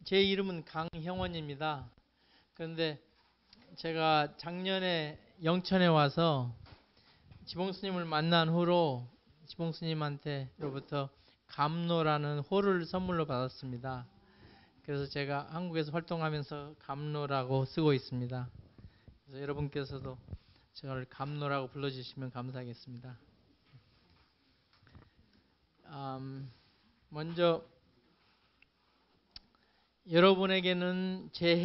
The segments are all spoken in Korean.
제 이름은 강형원입니다. 그런데 제가 작년에 영천에 와서 지봉스님을 만난 후로 지봉스님한테로부터 감로라는 호를 선물로 받았습니다. 그래서 제가 한국에서 활동하면서 감로라고 쓰고 있습니다. 그래서 여러분께서도 저를 감로라고 불러주시면 감사하겠습니다. 먼저 여러분에게는 제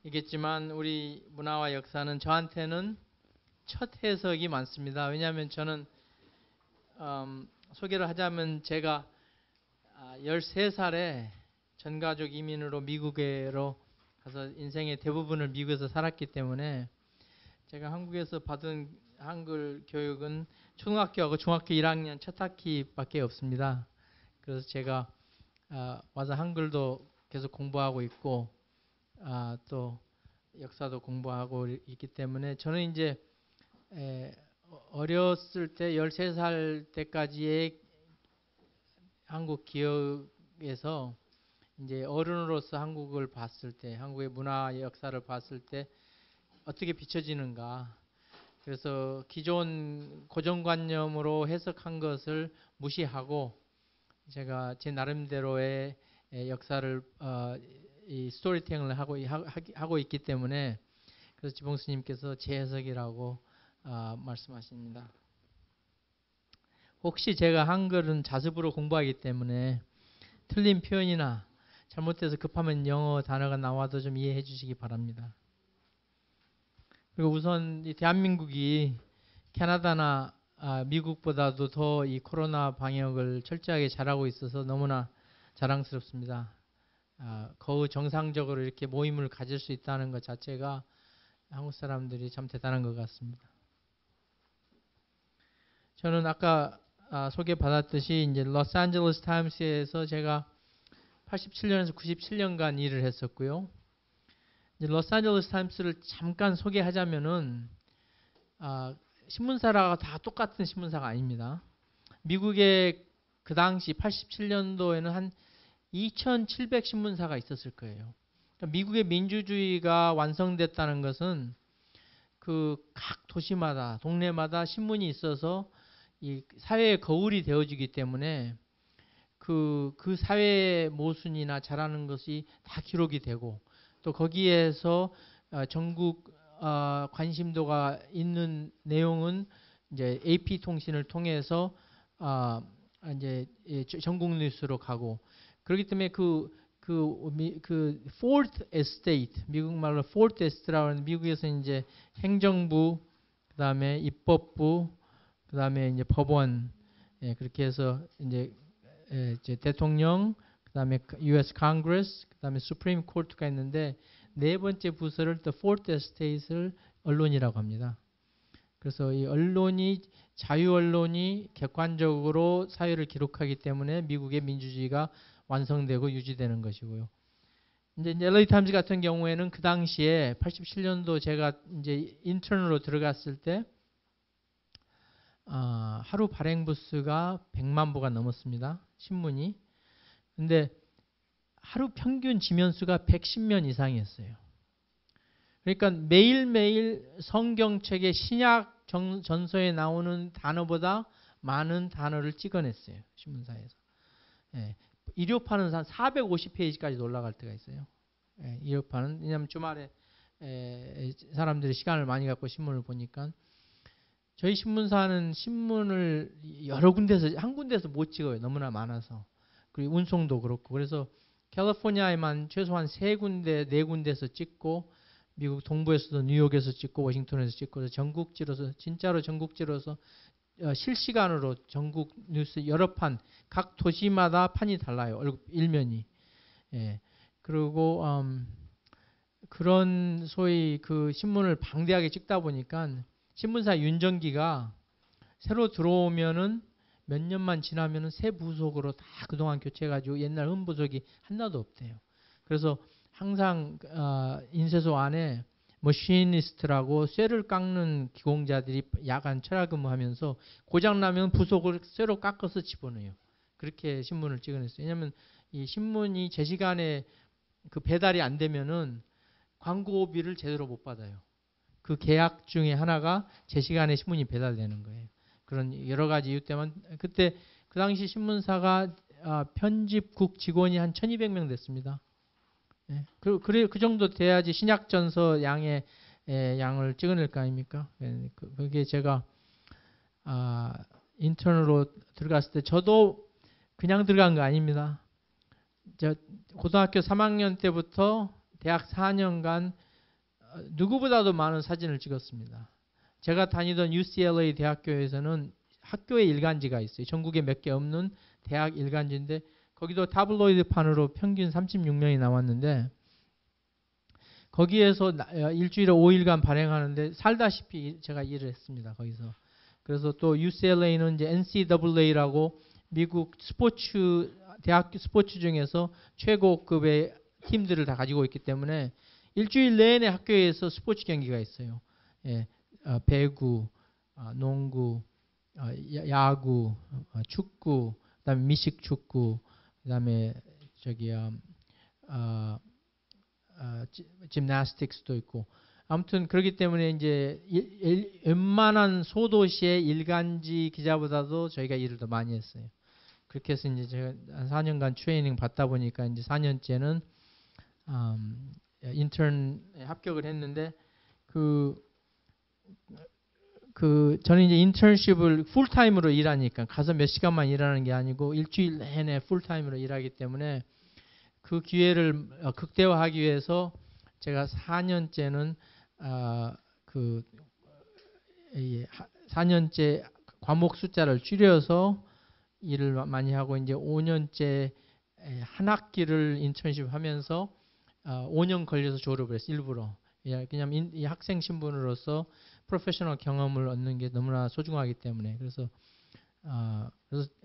해석이겠지만 우리 문화와 역사는 저한테는 첫 해석이 많습니다. 왜냐하면 저는 소개를 하자면 제가 13살에 전가족 이민으로 미국으로 가서 인생의 대부분을 미국에서 살았기 때문에 제가 한국에서 받은 한글 교육은 초등학교하고 중학교 1학년 첫 학기밖에 없습니다. 그래서 제가 와서 한글도 계속 공부하고 있고 또 역사도 공부하고 있기 때문에 저는 이제 어렸을 때 13살 때까지의 한국 기억에서 이제 어른으로서 한국을 봤을 때 한국의 문화 역사를 봤을 때 어떻게 비춰지는가. 그래서 기존 고정관념으로 해석한 것을 무시하고 제가 제 나름대로의 역사를 이 스토리텔링을 하고 있기 때문에 그래서 지봉스님께서 제 해석이라고 말씀하십니다. 혹시 제가 한글은 자습으로 공부하기 때문에 틀린 표현이나 잘못돼서 급하면 영어 단어가 나와도 좀 이해해 주시기 바랍니다. 그리고 우선 이 대한민국이 캐나다나 미국보다도 더 이 코로나 방역을 철저하게 잘하고 있어서 너무나 자랑스럽습니다. 거의 정상적으로 이렇게 모임을 가질 수 있다는 것 자체가 한국 사람들이 참 대단한 것 같습니다. 저는 아까 소개받았듯이 이제 로스앤젤레스 타임스에서 제가 87년에서 97년간 일을 했었고요. 이제 로스앤젤레스 타임스를 잠깐 소개하자면은 신문사가 다 똑같은 신문사가 아닙니다. 미국의 그 당시 87년도에는 한 2,700 신문사가 있었을 거예요. 그러니까 미국의 민주주의가 완성됐다는 것은 그 각 도시마다 동네마다 신문이 있어서 이 사회의 거울이 되어지기 때문에 그 사회의 모순이나 잘하는 것이 다 기록이 되고 또 거기에서 전국 관심도가 있는 내용은 이제 AP 통신을 통해서 이제 전국 뉴스로 가고 그렇기 때문에 그 fourth estate 미국 말로 fourth estate라고 하는 미국에서 이제 행정부 그다음에 입법부 그다음에 이제 법원 그렇게 해서 이제 대통령 그다음에 US Congress 그다음에 Supreme Court가 있는데 네 번째 부서를 the fourth estate을 언론이라고 합니다. 그래서 이 언론이 자유 언론이 객관적으로 사회를 기록하기 때문에 미국의 민주주의가 완성되고 유지되는 것이고요. 이제 LA 타임즈 같은 경우에는 그 당시에 87년도 제가 이제 인턴으로 들어갔을 때 하루 발행 부수가 100만 부가 넘었습니다. 신문이. 근데 하루 평균 지면 수가 110면 이상이었어요. 그러니까 매일매일 성경책의 신약 전서에 나오는 단어보다 많은 단어를 찍어냈어요. 신문사에서. 일요파는 한 450페이지까지 올라갈 때가 있어요. 일요파는. 왜냐하면 주말에 사람들이 시간을 많이 갖고 신문을 보니까 저희 신문사는 신문을 여러 군데서 한 군데서 못 찍어요. 너무나 많아서. 그리고 운송도 그렇고. 그래서 캘리포니아에만 최소한 3군데, 4군데서 찍고 미국 동부에서도 뉴욕에서 찍고 워싱턴에서 찍고 전국지로서 진짜로 전국지로서 실시간으로 전국 뉴스 여러 판, 각 도시마다 판이 달라요. 일면이. 그리고 그런 소위 그 신문을 방대하게 찍다 보니까 신문사 윤정기가 새로 들어오면은 몇 년만 지나면은 새 부속으로 다 그동안 교체해가지고 옛날 흔부속이 하나도 없대요. 그래서 항상 인쇄소 안에 머시니스트라고 쇠를 깎는 기공자들이 야간 철야근무하면서 고장나면 부속을 쇠로 깎아서 집어넣어요. 그렇게 신문을 찍어냈어요. 왜냐하면 이 신문이 제 시간에 그 배달이 안 되면은 광고비를 제대로 못 받아요. 그 계약 중에 하나가 제 시간에 신문이 배달되는 거예요. 그런 여러 가지 이유 때문에 그때 그 당시 신문사가 편집국 직원이 한 1200명 됐습니다. 예. 그 정도 돼야지 신약전서 양의 양을 찍어낼 거 아닙니까? 그게 제가 인턴으로 들어갔을 때 저도 그냥 들어간 거 아닙니다. 저 고등학교 3학년 때부터 대학 4년간 누구보다도 많은 사진을 찍었습니다. 제가 다니던 UCLA 대학교에서는 학교의 일간지가 있어요. 전국에 몇 개 없는 대학 일간지인데 거기도 타블로이드판으로 평균 36명이 나왔는데 거기에서 일주일에 5일간 발행하는데 살다시피 제가 일을 했습니다. 거기서. 그래서 또 UCLA는 이제 NCAA라고 미국 대학 스포츠 중에서 최고급의 팀들을 다 가지고 있기 때문에 일주일 내내 학교에서 스포츠 경기가 있어요. 예, 배구, 농구, 야구, 축구, 그다음에 미식 축구, 그다음에 짐나스틱스도 있고 아무튼 그렇기 때문에 이제 웬만한 소도시의 일간지 기자보다도 저희가 일을 더 많이 했어요. 그렇게 해서 이제 제가 한 4년간 트레이닝 받다 보니까 이제 4년째는 인턴에 합격을 했는데 저는 이제 인턴십을 풀타임으로 일하니까 가서 몇 시간만 일하는 게 아니고 일주일 내내 풀타임으로 일하기 때문에 그 기회를 극대화하기 위해서 제가 4년째는 4년째 과목 숫자를 줄여서 일을 많이 하고 이제 5년째 한 학기를 인턴십 하면서 5년 걸려서 졸업을 했어요. 일부러. 왜냐하면 이 학생 신분으로서 프로페셔널 경험을 얻는 게 너무나 소중하기 때문에 그래서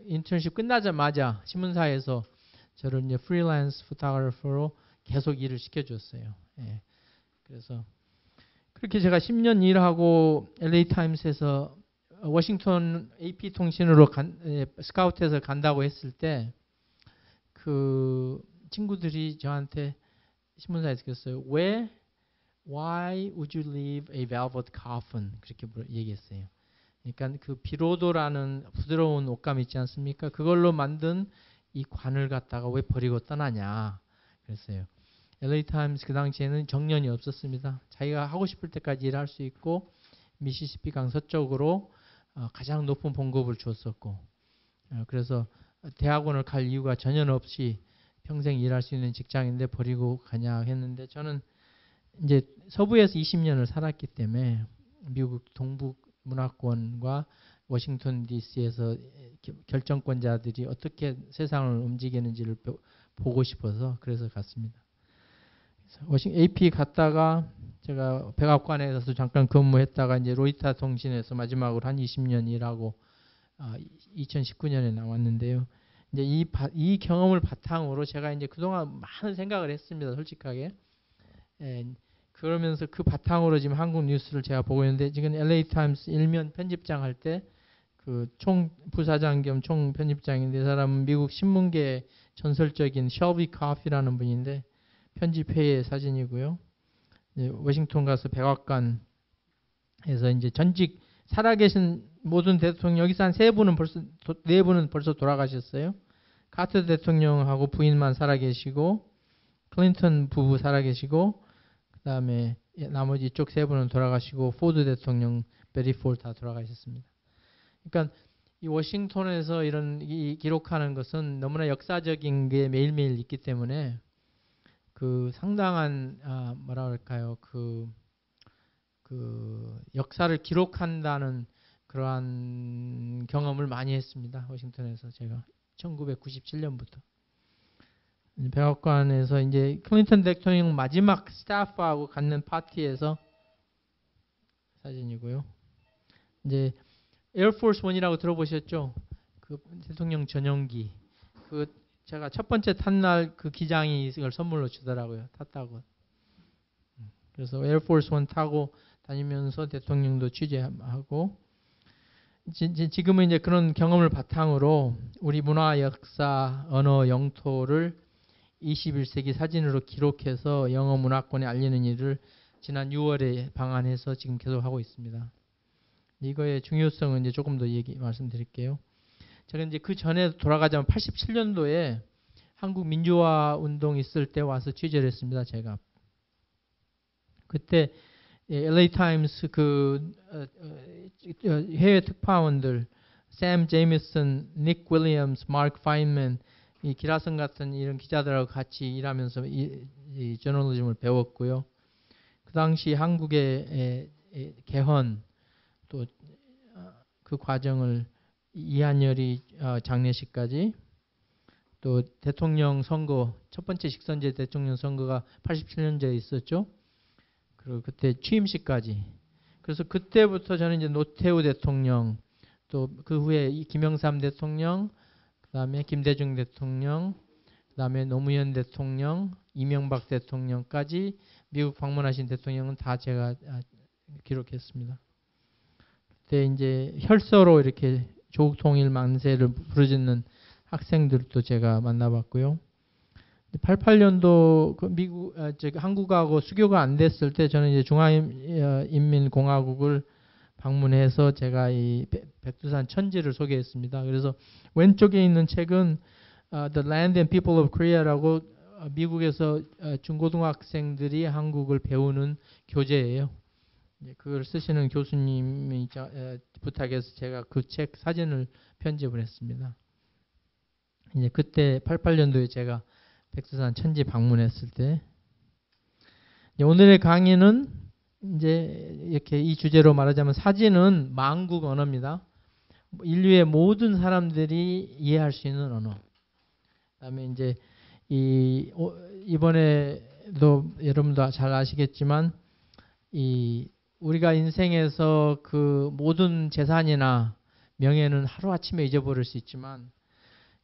인턴십 끝나자마자 신문사에서 저를 이제 프리랜스 포토그래퍼로 계속 일을 시켜줬어요. 예. 그래서 그렇게 제가 10년 일하고 LA 타임스에서 워싱턴 AP 통신으로 스카우트해서 간다고 했을 때 그 친구들이 저한테 신문사에서 그랬어요. Why would you leave a velvet coffin? 그렇게 얘기했어요. 그러니까 그 비로도라는 부드러운 옷감 있지 않습니까? 그걸로 만든 이 관을 갖다가 왜 버리고 떠나냐 그랬어요. LA 타임스 그 당시에는 정년이 없었습니다. 자기가 하고 싶을 때까지 일할 수 있고 미시시피 강 서쪽으로 가장 높은 봉급을 줬었고 그래서 대학원을 갈 이유가 전혀 없이 평생 일할 수 있는 직장인데 버리고 가냐 했는데 저는 이제 서부에서 20년을 살았기 때문에 미국 동북 문화권과 워싱턴 DC에서 결정권자들이 어떻게 세상을 움직이는지를 보고 싶어서 그래서 갔습니다. AP 갔다가 제가 백악관에서 잠깐 근무했다가 이제 로이터 통신에서 마지막으로 한 20년 일하고 2019년에 나왔는데요. 이제 이 경험을 바탕으로 제가 이제 그동안 많은 생각을 했습니다. 솔직하게. 그러면서 그 바탕으로 지금 한국 뉴스를 제가 보고 있는데 지금 LA 타임스 일면 편집장 할 때 그 총 부사장 겸 총 편집장인데 이 사람은 미국 신문계의 전설적인 셜비 커피라는 분인데 편집회의 사진이고요. 워싱턴 가서 백악관에서 이제 전직 살아계신 모든 대통령 여기서 한 네 분은 벌써 돌아가셨어요. 카터 대통령하고 부인만 살아계시고 클린턴 부부 살아계시고 그다음에 나머지 이쪽 세 분은 돌아가시고 포드 대통령, 베리 폴 다 돌아가셨습니다. 그러니까 이 워싱턴에서 이 기록하는 것은 너무나 역사적인 게 매일매일 있기 때문에 그 상당한 뭐라 그럴까요? 그 역사를 기록한다는 그러한 경험을 많이 했습니다. 워싱턴에서 제가 1997년부터 백악관에서 이제 클린턴 대통령 마지막 스태프하고 갖는 파티에서 사진이고요. 이제 에어포스 원이라고 들어보셨죠? 그 대통령 전용기. 그 제가 첫 번째 탄 날 그 기장이 이걸 선물로 주더라고요. 탔다고. 그래서 에어포스 원 타고 다니면서 대통령도 취재하고 지금은 이제 그런 경험을 바탕으로 우리 문화, 역사, 언어, 영토를 21세기 사진으로 기록해서 영어 문화권에 알리는 일을 지난 6월에 방한해서 지금 계속 하고 있습니다. 이거의 중요성은 이제 조금 더 말씀드릴게요. 제가 이제 그 전에 돌아가자면 87년도에 한국 민주화 운동 있을 때 와서 취재를 했습니다. 제가 그때 LA 타임스 해외 특파원들 샘 제이미슨, 닉 윌리엄스, 마크 파인맨 이 기라성 같은 이런 기자들하고 같이 일하면서 이 저널리즘을 배웠고요. 그 당시 한국의 개헌 또 그 과정을 이한열이 장례식까지 또 대통령 선거 첫 번째 직선제 대통령 선거가 87년도에 있었죠. 그리고 그때 취임식까지. 그래서 그때부터 저는 이제 노태우 대통령 또 그 후에 김영삼 대통령 그다음에 김대중 대통령 그다음에 노무현 대통령 이명박 대통령까지 미국 방문하신 대통령은 다 제가 기록했습니다. 그때 이제 혈서로 이렇게 조국 통일 만세를 부르짖는 학생들도 제가 만나봤고요. 88년도 그 미국 한국하고 수교가 안 됐을 때 저는 이제 중화인민공화국을 방문해서 제가 이 백두산 천지를 소개했습니다. 그래서 왼쪽에 있는 책은 The Land and People of Korea라고 미국에서 중고등학생들이 한국을 배우는 교재예요. 그걸 쓰시는 교수님이 부탁해서 제가 그 책 사진을 편집을 했습니다. 이제 그때 88년도에 제가 백두산 천지 방문했을 때 오늘의 강의는 이제 이렇게 이 주제로 말하자면 사진은 만국 언어입니다. 인류의 모든 사람들이 이해할 수 있는 언어. 그다음에 이제 이번에도 여러분도 잘 아시겠지만 우리가 인생에서 그 모든 재산이나 명예는 하루아침에 잊어버릴 수 있지만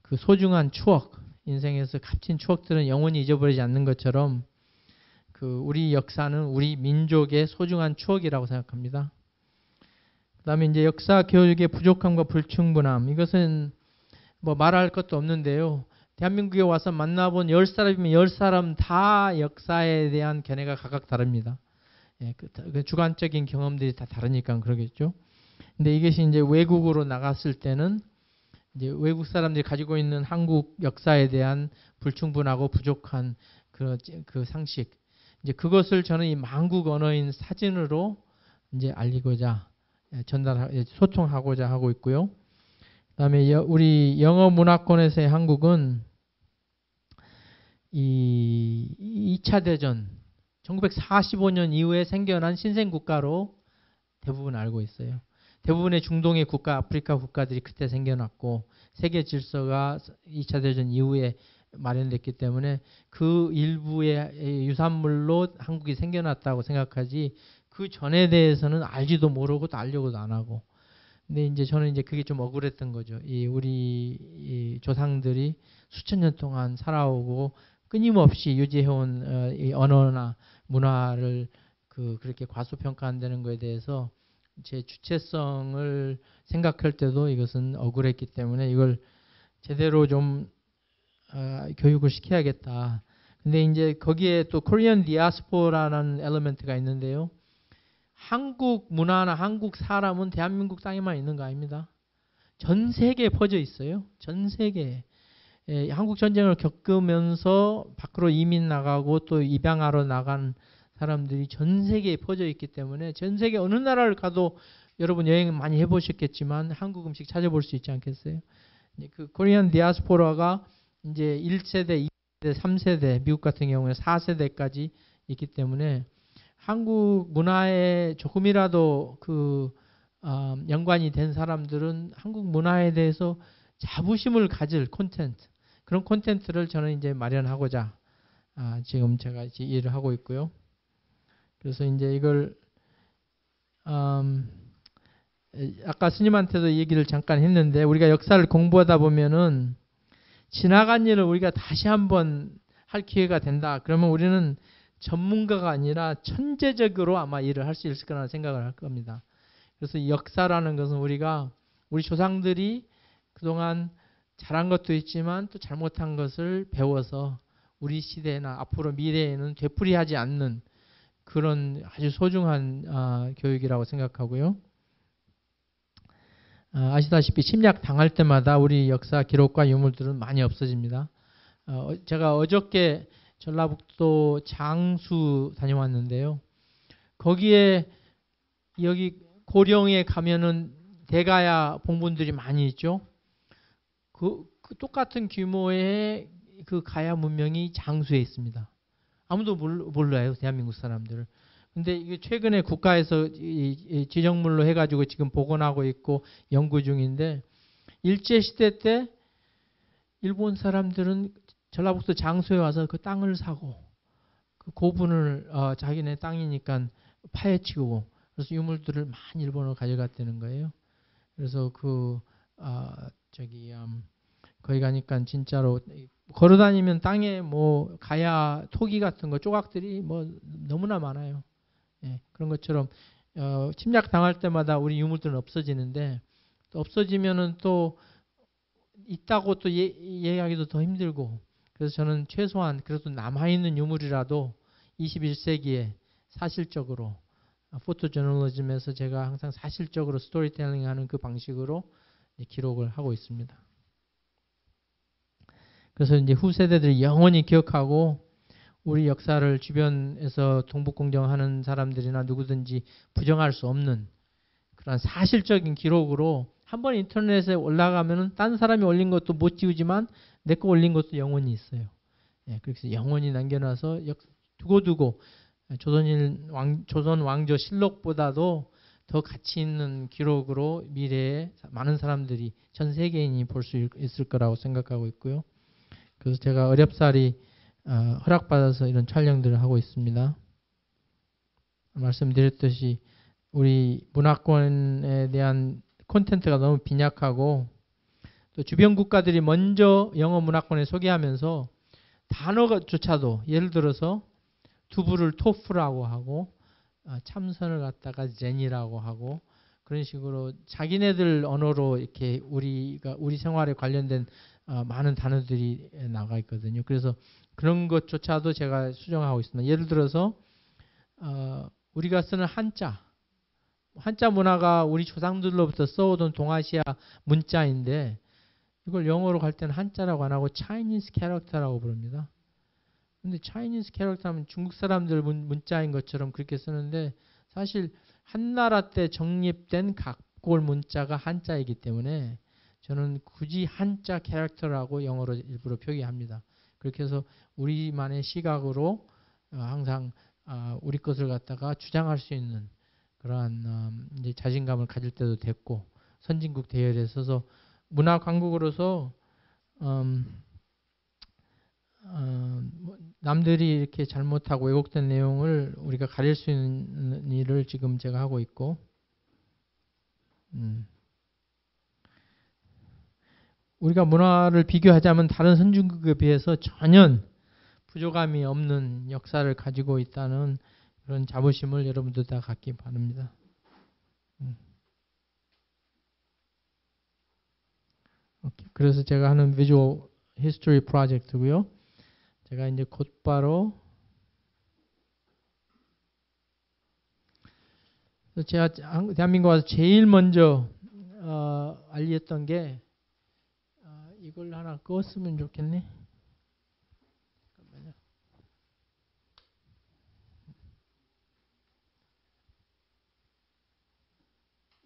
그 소중한 추억, 인생에서 값진 추억들은 영원히 잊어버리지 않는 것처럼 그 우리 역사는 우리 민족의 소중한 추억이라고 생각합니다. 그다음에 이제 역사 교육의 부족함과 불충분함 이것은 뭐 말할 것도 없는데요. 대한민국에 와서 만나본 10사람이면 10사람 다 역사에 대한 견해가 각각 다릅니다. 그 주관적인 경험들이 다 다르니까 그러겠죠. 근데 이것이 이제 외국으로 나갔을 때는 이제 외국 사람들이 가지고 있는 한국 역사에 대한 불충분하고 부족한 그 상식, 이제 그것을 저는 이 만국 언어인 사진으로 이제 알리고자 소통하고자 하고 있고요. 그다음에 우리 영어 문화권에서의 한국은 이 2차 대전 1945년 이후에 생겨난 신생 국가로 대부분 알고 있어요. 대부분의 중동의 국가, 아프리카 국가들이 그때 생겨났고 세계 질서가 2차 대전 이후에 마련됐기 때문에 그 일부의 유산물로 한국이 생겨났다고 생각하지 그 전에 대해서는 알지도 모르고 또 알려고도 안 하고. 근데 이제 저는 이제 그게 좀 억울했던 거죠. 우리 조상들이 수천 년 동안 살아오고 끊임없이 유지해온 이 언어나 문화를 그렇게 과소평가한다는 것에 대해서 제 주체성을 생각할 때도 이것은 억울했기 때문에 이걸 제대로 좀 교육을 시켜야겠다. 근데 이제 거기에 또 코리안 디아스포라라는 엘리멘트가 있는데요. 한국 문화나 한국 사람은 대한민국 땅에만 있는 거 아닙니다. 전 세계에 퍼져 있어요. 전 세계에. 한국 전쟁을 겪으면서 밖으로 이민 나가고 또 입양하러 나간 사람들이 전 세계에 퍼져 있기 때문에 전 세계 어느 나라를 가도 여러분 여행 많이 해보셨겠지만 한국 음식 찾아볼 수 있지 않겠어요? 그 코리안 디아스포라가 이제 1세대, 2세대, 3세대, 미국 같은 경우에 4세대까지 있기 때문에 한국 문화에 조금이라도 연관이 된 사람들은 한국 문화에 대해서 자부심을 가질 콘텐츠, 그런 콘텐츠를 저는 이제 마련하고자 지금 제가 이제 일을 하고 있고요. 그래서 이제 이걸 아까 스님한테도 얘기를 잠깐 했는데 우리가 역사를 공부하다 보면은 지나간 일을 우리가 다시 한번 할 기회가 된다. 그러면 우리는 전문가가 아니라 천재적으로 아마 일을 할 수 있을 거라는 생각을 할 겁니다. 그래서 역사라는 것은 우리가 우리 조상들이 그동안 잘한 것도 있지만 또 잘못한 것을 배워서 우리 시대나 앞으로 미래에는 되풀이하지 않는 그런 아주 소중한 교육이라고 생각하고요. 아시다시피 침략 당할 때마다 우리 역사 기록과 유물들은 많이 없어집니다. 제가 어저께 전라북도 장수 다녀왔는데요. 거기에 여기 고령에 가면은 대가야 봉분들이 많이 있죠. 그 똑같은 규모의 그 가야 문명이 장수에 있습니다. 아무도 몰라요, 대한민국 사람들을. 근데 이게 최근에 국가에서 이 지정물로 해가지고 지금 복원하고 있고 연구 중인데, 일제시대 때 일본 사람들은 전라북도 장소에 와서 그 땅을 사고 그 고분을 자기네 땅이니까 파헤치고 그래서 유물들을 많이 일본으로 가져갔다는 거예요. 그래서 거기 가니까 진짜로 걸어다니면 땅에 뭐 가야 토기 같은 거 조각들이 뭐 너무나 많아요. 예, 그런 것처럼 침략 당할 때마다 우리 유물들은 없어지는데, 또 없어지면은 또 있다고 또 얘기하기도 더 힘들고, 그래서 저는 최소한 그래도 남아있는 유물이라도 21세기에 사실적으로 포토저널리즘에서 제가 항상 사실적으로 스토리텔링 하는 그 방식으로 기록을 하고 있습니다. 그래서 이제 후세대들이 영원히 기억하고 우리 역사를 주변에서 동북공정하는 사람들이나 누구든지 부정할 수 없는 그런 사실적인 기록으로 한번 인터넷에 올라가면은 딴 사람이 올린 것도 못 지우지만 내 거 올린 것도 영원히 있어요. 예, 그래서 영원히 남겨놔서 두고두고 조선 왕조 실록보다도 더 가치 있는 기록으로 미래에 많은 사람들이 전 세계인이 볼 수 있을 거라고 생각하고 있고요. 그래서 제가 어렵사리 허락받아서 이런 촬영들을 하고 있습니다. 말씀드렸듯이 우리 문화권에 대한 콘텐츠가 너무 빈약하고, 또 주변 국가들이 먼저 영어 문화권에 소개하면서 단어조차도 예를 들어서 두부를 토프라고 하고 참선을 갖다가 젠이라고 하고 그런 식으로 자기네들 언어로 이렇게 우리 생활에 관련된 많은 단어들이 나가 있거든요. 그래서 그런 것조차도 제가 수정하고 있습니다. 예를 들어서 우리가 쓰는 한자 문화가 우리 조상들로부터 써오던 동아시아 문자인데, 이걸 영어로 갈 때는 한자라고 안 하고 Chinese character라고 부릅니다. 근데 Chinese character 하면 중국 사람들 문자인 것처럼 그렇게 쓰는데, 사실 한나라 때 정립된 각골 문자가 한자이기 때문에 저는 굳이 한자 캐릭터라고 영어로 일부러 표기합니다. 그렇게 해서 우리만의 시각으로 항상 우리 것을 갖다가 주장할 수 있는 그러한 이제 자신감을 가질 때도 됐고, 선진국 대열에 서서 문화 강국으로서 남들이 이렇게 잘못하고 왜곡된 내용을 우리가 가릴 수 있는 일을 지금 제가 하고 있고, 우리가 문화를 비교하자면 다른 선진국에 비해서 전혀 부족함이 없는 역사를 가지고 있다는 그런 자부심을 여러분들 다 갖기 바랍니다. 그래서 제가 하는 비주얼 히스토리 프로젝트고요. 제가 이제 곧바로 제가 대한민국 와서 제일 먼저 알렸던 게 이걸 하나 껐으면 좋겠네. 잠깐만요.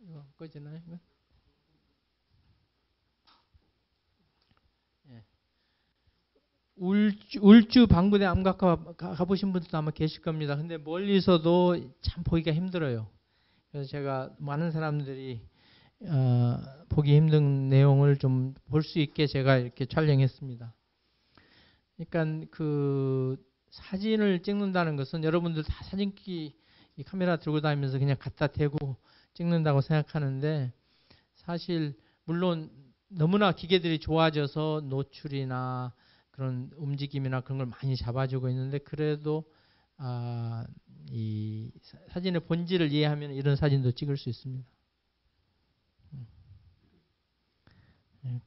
이거 꺼지나요? 이거? 예. 울주 방구대 암각화 가보신 분들도 아마 계실 겁니다. 근데 멀리서도 참 보기가 힘들어요. 그래서 제가 많은 사람들이 보기 힘든 내용을 좀 볼 수 있게 제가 이렇게 촬영했습니다. 그러니까 그 사진을 찍는다는 것은 여러분들 다 사진기 이 카메라 들고 다니면서 그냥 갖다 대고 찍는다고 생각하는데, 사실 물론 너무나 기계들이 좋아져서 노출이나 그런 움직임이나 그런 걸 많이 잡아주고 있는데, 그래도 이 사진의 본질을 이해하면 이런 사진도 찍을 수 있습니다.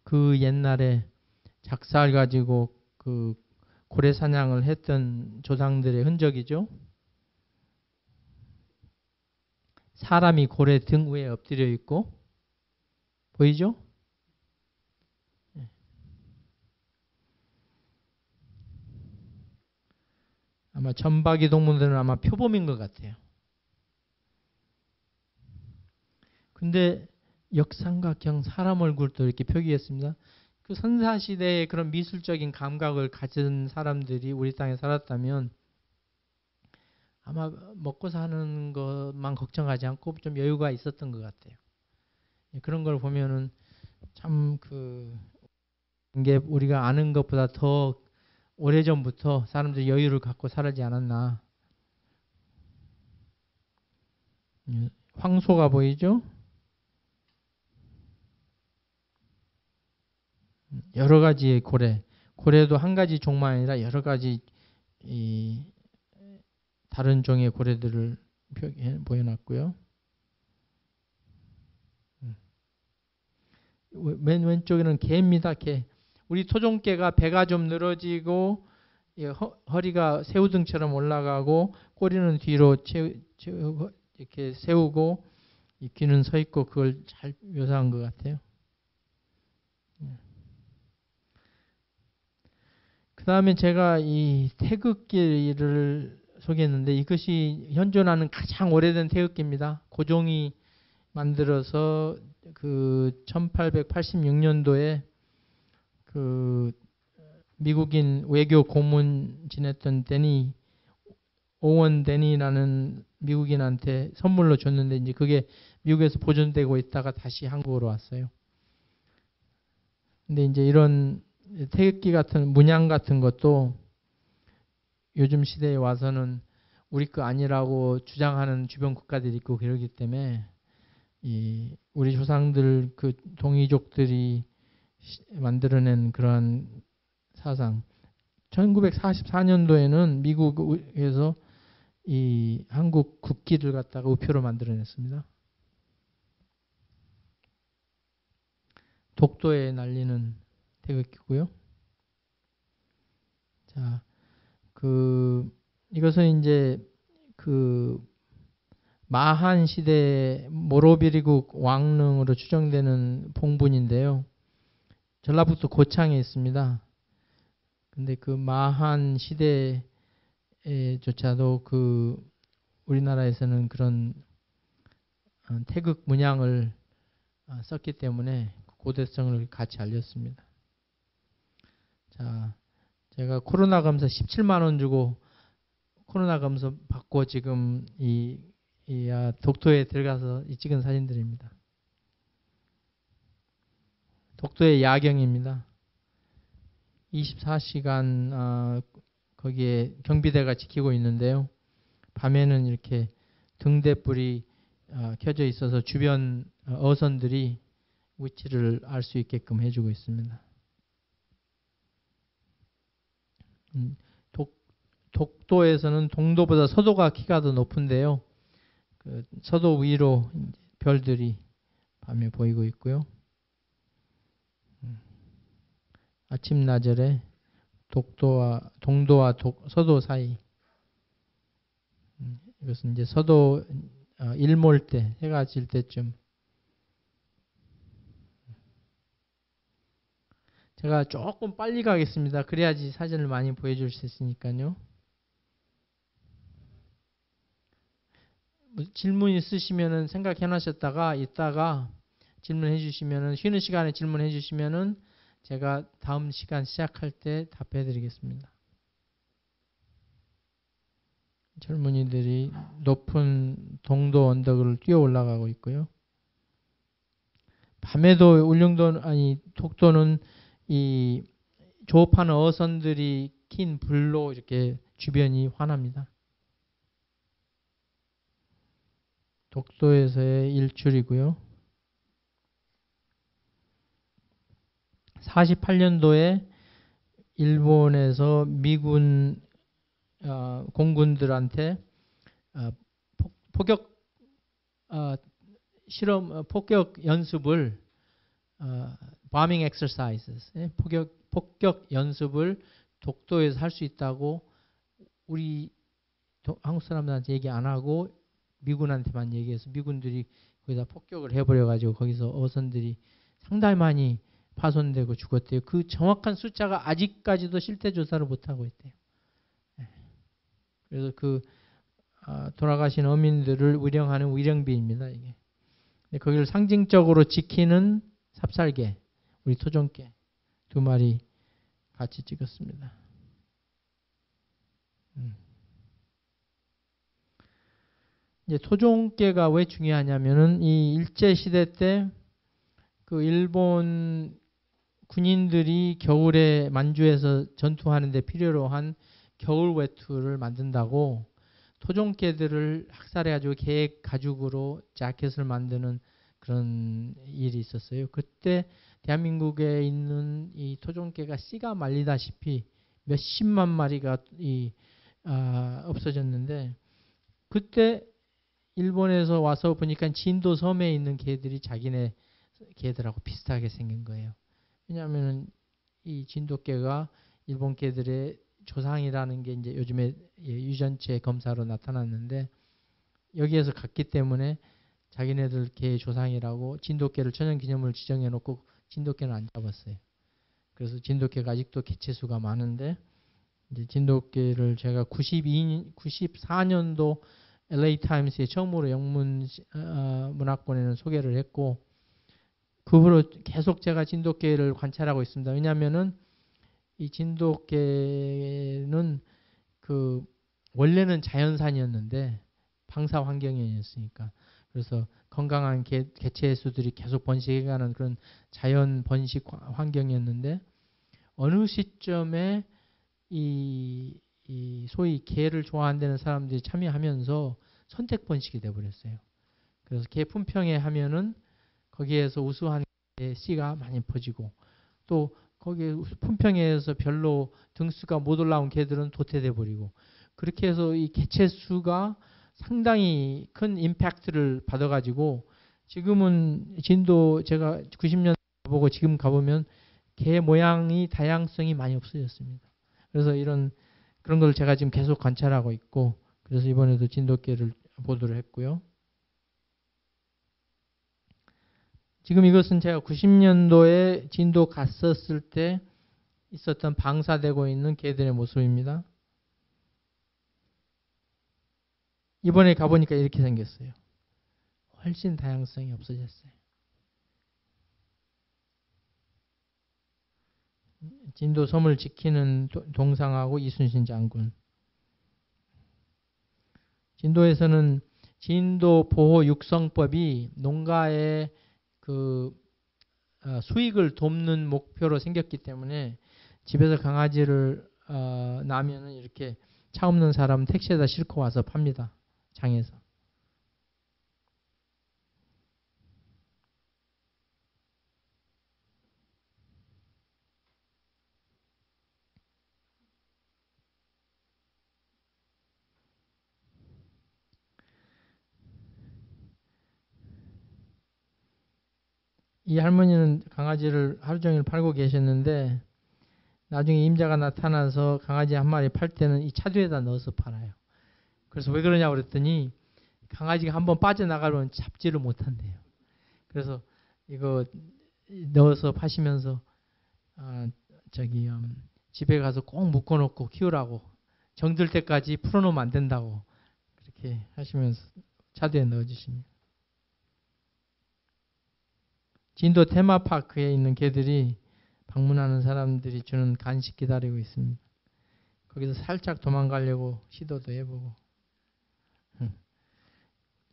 그 옛날에 작살 가지고 그 고래 사냥을 했던 조상들의 흔적이죠. 사람이 고래 등 위에 엎드려 있고 보이죠? 아마 점박이 동물들은 아마 표범인 것 같아요. 근데 역삼각형 사람 얼굴도 이렇게 표기했습니다. 그 선사시대의 그런 미술적인 감각을 가진 사람들이 우리 땅에 살았다면 아마 먹고 사는 것만 걱정하지 않고 좀 여유가 있었던 것 같아요. 그런 걸 보면은 참 게 우리가 아는 것보다 더 오래전부터 사람들이 여유를 갖고 살지 않았나. 황소가 보이죠? 여러 가지의 고래도 한 가지 종만 아니라 여러 가지 다른 종의 고래들을 보여놨고요. 맨 왼쪽에는 개입니다. 개. 우리 토종개가 배가 좀 늘어지고 허리가 새우등처럼 올라가고 꼬리는 뒤로 이렇게 세우고 귀는 서 있고 그걸 잘 묘사한 것 같아요. 그 다음에 제가 이 태극기를 소개했는데 이것이 현존하는 가장 오래된 태극기입니다. 고종이 만들어서 그 1886년도에 그 미국인 외교 고문 지냈던 오원 데니라는 미국인한테 선물로 줬는데 이제 그게 미국에서 보존되고 있다가 다시 한국으로 왔어요. 근데 이제 이런 태극기 같은 문양 같은 것도 요즘 시대에 와서는 우리 거 아니라고 주장하는 주변 국가들이 있고 그러기 때문에 우리 조상들 그 동이족들이 만들어낸 그러한 사상. 1944년도에는 미국에서 이 한국 국기를 갖다가 우표로 만들어냈습니다. 독도에 날리는 태극기고요. 자, 이것은 이제 마한 시대 모로비리국 왕릉으로 추정되는 봉분인데요. 전라북도 고창에 있습니다. 근데 그 마한 시대에조차도 우리나라에서는 그런 태극 문양을 썼기 때문에 고대성을 같이 알렸습니다. 자, 제가 코로나 검사 17만 원 주고 코로나 검사 받고 지금 독도에 들어가서 찍은 사진들입니다. 독도의 야경입니다. 24시간 거기에 경비대가 지키고 있는데요. 밤에는 이렇게 등대불이 켜져 있어서 주변 어선들이 위치를 알 수 있게끔 해주고 있습니다. 독도에서는 동도보다 서도가 키가 더 높은데요. 서도 위로 별들이 밤에 보이고 있고요. 아침 나절에 동도와 서도 사이. 이것은 이제 서도 일몰 때, 해가 질 때쯤. 제가 조금 빨리 가겠습니다. 그래야지 사진을 많이 보여줄 수 있으니까요. 질문 있으시면은 생각해 놨었다가 이따가 질문해 주시면은 쉬는 시간에 질문해 주시면은 제가 다음 시간 시작할 때 답해 드리겠습니다. 젊은이들이 높은 동도 언덕을 뛰어 올라가고 있고요. 밤에도 독도는 이 조업하는 어선들이 킨 불로 이렇게 주변이 환합니다. 독도에서의 일출이고요. 48년도에 일본에서 미군 공군들한테 폭격 연습을 bombing exercises, 폭격 연습을 독도에서 할 수 있다고 우리 한국 사람들한테 얘기 안 하고 미군한테만 얘기해서 미군들이 거기다 폭격을 해버려가지고 거기서 어선들이 상당히 많이 파손되고 죽었대요. 그 정확한 숫자가 아직까지도 실태 조사를 못하고 있대요. 그래서 그 돌아가신 어민들을 위령하는 위령비입니다. 이게. 거기를 상징적으로 지키는 삽살개, 우리 토종개 2마리 같이 찍었습니다. 이제 토종개가 왜 중요하냐면은 이 일제 시대 때 그 일본 군인들이 겨울에 만주에서 전투하는데 필요로 한 겨울 외투를 만든다고 토종개들을 학살해가지고 개 가죽으로 자켓을 만드는 그런 일이 있었어요. 그때 대한민국에 있는 이 토종개가 씨가 말리다시피 몇십만 마리가 없어졌는데 그때 일본에서 와서 보니까 진도 섬에 있는 개들이 자기네 개들하고 비슷하게 생긴 거예요. 왜냐하면 이 진돗개가 일본 개들의 조상이라는 게 이제 요즘에 유전체 검사로 나타났는데 여기에서 갔기 때문에 자기네들 개의 조상이라고 진돗개를 천연기념물로 지정해 놓고 진돗개는 안 잡았어요. 그래서 진돗개가 아직도 개체수가 많은데 이제 진돗개를 제가 94년도 LA 타임스에 처음으로 영문 문학권에는 소개를 했고 그 후로 계속 제가 진돗개를 관찰하고 있습니다. 왜냐하면은 이 진돗개는 그 원래는 자연산이었는데 방사 환경이었으니까 그래서 건강한 개체 수들이 계속 번식해가는 그런 자연 번식 환경이었는데 어느 시점에 이 소위 개를 좋아한다는 사람들이 참여하면서 선택 번식이 돼버렸어요. 그래서 개 품평회 하면은 거기에서 우수한 씨가 많이 퍼지고 또 거기에 품평회에서 별로 등수가 못 올라온 개들은 도태돼 버리고 그렇게 해서 이 개체 수가 상당히 큰 임팩트를 받아가지고 지금은 진도 제가 90년 가보고 지금 가보면 개 모양이 다양성이 많이 없어졌습니다. 그래서 그런 걸 제가 지금 계속 관찰하고 있고 그래서 이번에도 진돗개를 보도를 했고요. 지금 이것은 제가 90년도에 진도 갔었을 때 있었던 방사되고 있는 개들의 모습입니다. 이번에 가보니까 이렇게 생겼어요. 훨씬 다양성이 없어졌어요. 진도 섬을 지키는 동상하고 이순신 장군. 진도에서는 진도 보호 육성법이 농가의 그 수익을 돕는 목표로 생겼기 때문에 집에서 강아지를 나면은 이렇게 차 없는 사람은 택시에다 싣고 와서 팝니다. 장에서. 이 할머니는 강아지를 하루 종일 팔고 계셨는데 나중에 임자가 나타나서 강아지 한 마리 팔 때는 이 차 뒤에다 넣어서 팔아요. 그래서 왜 그러냐고 그랬더니 강아지가 한번 빠져나가면 잡지를 못한대요. 그래서 이거 넣어서 파시면서 집에 가서 꼭 묶어놓고 키우라고 정들 때까지 풀어놓으면 안 된다고 그렇게 하시면서 차도에 넣어주십니다. 진도 테마파크에 있는 개들이 방문하는 사람들이 주는 간식 기다리고 있습니다. 거기서 살짝 도망가려고 시도도 해보고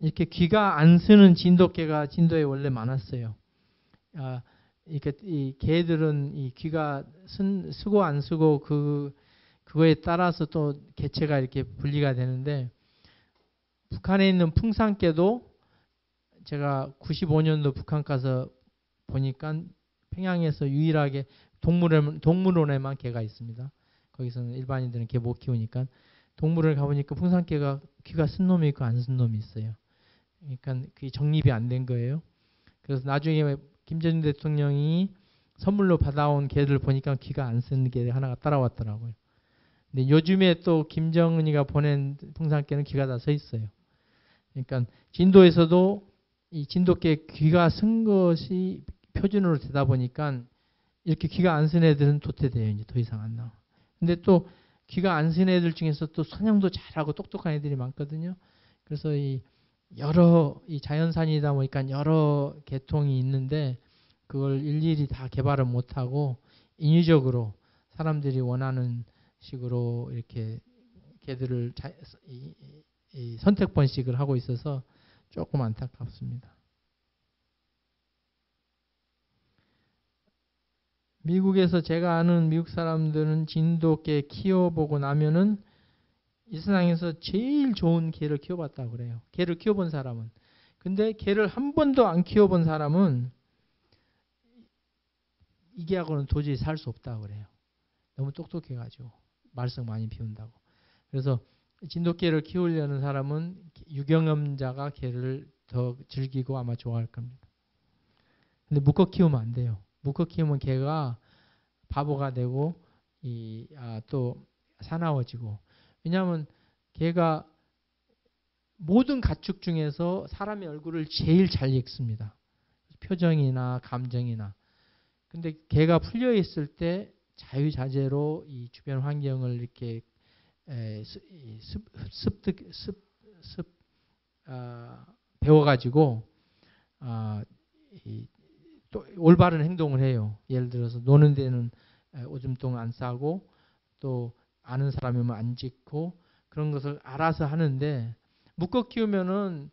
이렇게 귀가 안 쓰는 진돗개가 진도에 원래 많았어요. 이렇게 이 개들은 이 귀가 쓰고 안 쓰고 그거에 따라서 또 개체가 이렇게 분리가 되는데 북한에 있는 풍산개도 제가 95년도 북한 가서 보니까 평양에서 유일하게 동물원에만 개가 있습니다. 거기서는 일반인들은 개 못 키우니까 동물원에 가보니까 풍산개가 귀가 쓴 놈이 있고 안 쓴 놈이 있어요. 그러니까 그게 정립이 안 된 거예요. 그래서 나중에 김대중 대통령이 선물로 받아온 개들 보니까 귀가 안 쓰는 게 하나가 따라왔더라고요. 근데 요즘에 또 김정은이가 보낸 풍산개는 귀가 다 서 있어요. 그러니까 진도에서도 이 진돗개 귀가 쓴 것이 표준으로 되다 보니까 이렇게 귀가 안 쓴 애들은 도태돼요. 이제 더 이상 안 나와. 근데 또 귀가 안 쓴 애들 중에서 또 사냥도 잘하고 똑똑한 애들이 많거든요. 그래서 이 자연산이다 보니까 여러 계통이 있는데 그걸 일일이 다 개발을 못하고 인위적으로 사람들이 원하는 식으로 이렇게 개들을 선택 번식을 하고 있어서 조금 안타깝습니다. 미국에서 제가 아는 미국 사람들은 진돗개 키워보고 나면은 이 세상에서 제일 좋은 개를 키워봤다고 그래요. 개를 키워본 사람은. 근데 개를 한 번도 안 키워본 사람은 이 개하고는 도저히 살 수 없다고 그래요. 너무 똑똑해가지고 말썽 많이 피운다고. 그래서 진돗개를 키우려는 사람은 유경험자가 개를 더 즐기고 아마 좋아할 겁니다. 근데 묶어 키우면 안 돼요. 묶어 키우면 개가 바보가 되고 또 사나워지고. 왜냐하면 개가 모든 가축 중에서 사람의 얼굴을 제일 잘 읽습니다. 표정이나 감정이나. 근데 개가 풀려 있을 때 자유자재로 이 주변 환경을 이렇게 배워가지고 또 올바른 행동을 해요. 예를 들어서 노는 데는 오줌통 안 싸고 또 아는 사람이면 안 짖고 그런 것을 알아서 하는데 묶어 키우면은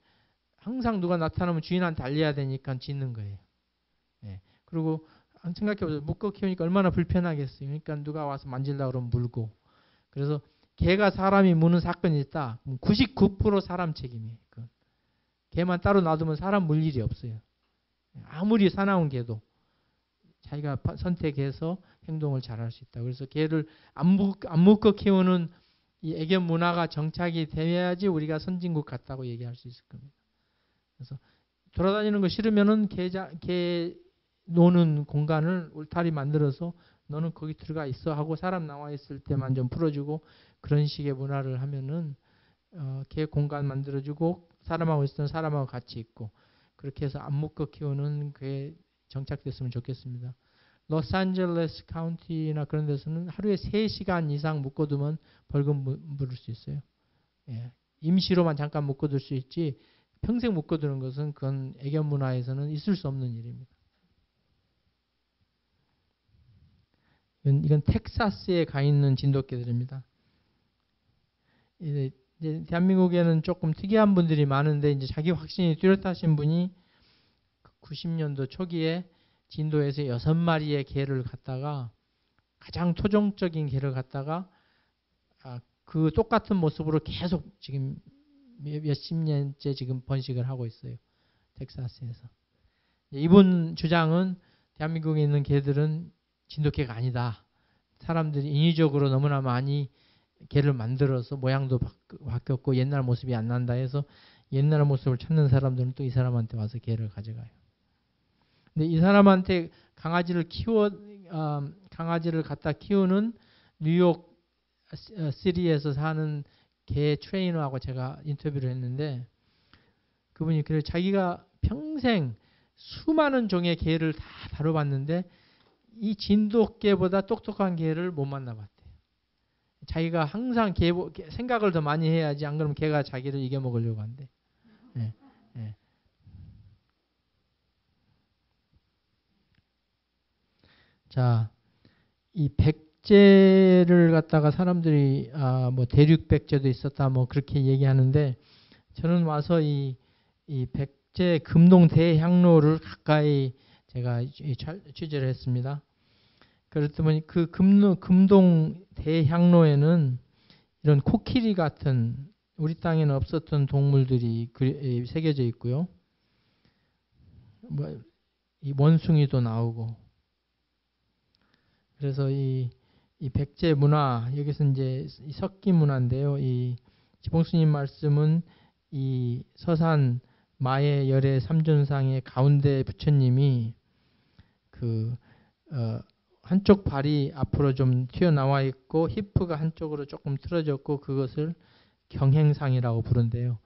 항상 누가 나타나면 주인한테 알려야 되니까 짖는 거예요. 예. 그리고 생각해보세요. 묶어 키우니까 얼마나 불편하겠어요. 그러니까 누가 와서 만질라 그러면 물고. 그래서 개가 사람이 무는 사건이 있다. 99% 사람 책임이에요. 개만 따로 놔두면 사람 물 일이 없어요. 아무리 사나운 개도 자기가 선택해서 행동을 잘할 수 있다. 그래서 개를 안 묶어 키우는 이 애견 문화가 정착이 돼야지 우리가 선진국 같다고 얘기할 수 있을 겁니다. 그래서 돌아다니는 거 싫으면은 개 노는 공간을 울타리 만들어서 너는 거기 들어가 있어 하고 사람 나와 있을 때만 좀 풀어주고 그런 식의 문화를 하면은 개 공간 만들어주고 사람하고 있으면 사람하고 같이 있고 그렇게 해서 안 묶어 키우는 게 정착됐으면 좋겠습니다. 로스앤젤레스 카운티나 그런 데서는 하루에 3시간 이상 묶어두면 벌금 물을 수 있어요. 예. 임시로만 잠깐 묶어둘 수 있지 평생 묶어두는 것은 그건 애견 문화에서는 있을 수 없는 일입니다. 이건 텍사스에 가 있는 진돗개들입니다. 이제 대한민국에는 조금 특이한 분들이 많은데 이제 자기 확신이 뚜렷하신 분이 90년도 초기에 진도에서 6마리의 개를 갖다가 가장 토종적인 개를 갖다가 그 똑같은 모습으로 계속 지금 몇십 년째 지금 번식을 하고 있어요. 텍사스에서. 이분 주장은 대한민국에 있는 개들은 진돗개가 아니다. 사람들이 인위적으로 너무나 많이 개를 만들어서 모양도 바뀌었고 옛날 모습이 안 난다 해서 옛날 모습을 찾는 사람들은 또 이 사람한테 와서 개를 가져가요. 근데 이 사람한테 강아지를 갖다 키우는 뉴욕 시리에서 사는 개 트레이너하고 제가 인터뷰를 했는데 그분이 그래 자기가 평생 수많은 종의 개를 다 다뤄봤는데 이 진돗개보다 똑똑한 개를 못 만나봤대요. 자기가 항상 생각을 더 많이 해야지 안 그러면 개가 자기를 이겨먹으려고 한대. 네, 네. 자, 이 백제를 갖다가 사람들이 뭐 대륙백제도 있었다 뭐 그렇게 얘기하는데 저는 와서 이 백제 금동 대향로를 가까이 제가 취재를 했습니다. 그랬더니 그 금동 대향로에는 이런 코끼리 같은 우리 땅에는 없었던 동물들이 새겨져 있고요. 뭐 이 원숭이도 나오고. 그래서 이 백제 문화 여기서 이제 이 석기 문화인데요. 이 지봉스님 말씀은 이 서산 마의 열의 삼존상의 가운데 부처님이 그 한쪽 발이 앞으로 좀 튀어나와 있고 히프가 한쪽으로 조금 틀어졌고 그것을 경행상이라고 부른대요.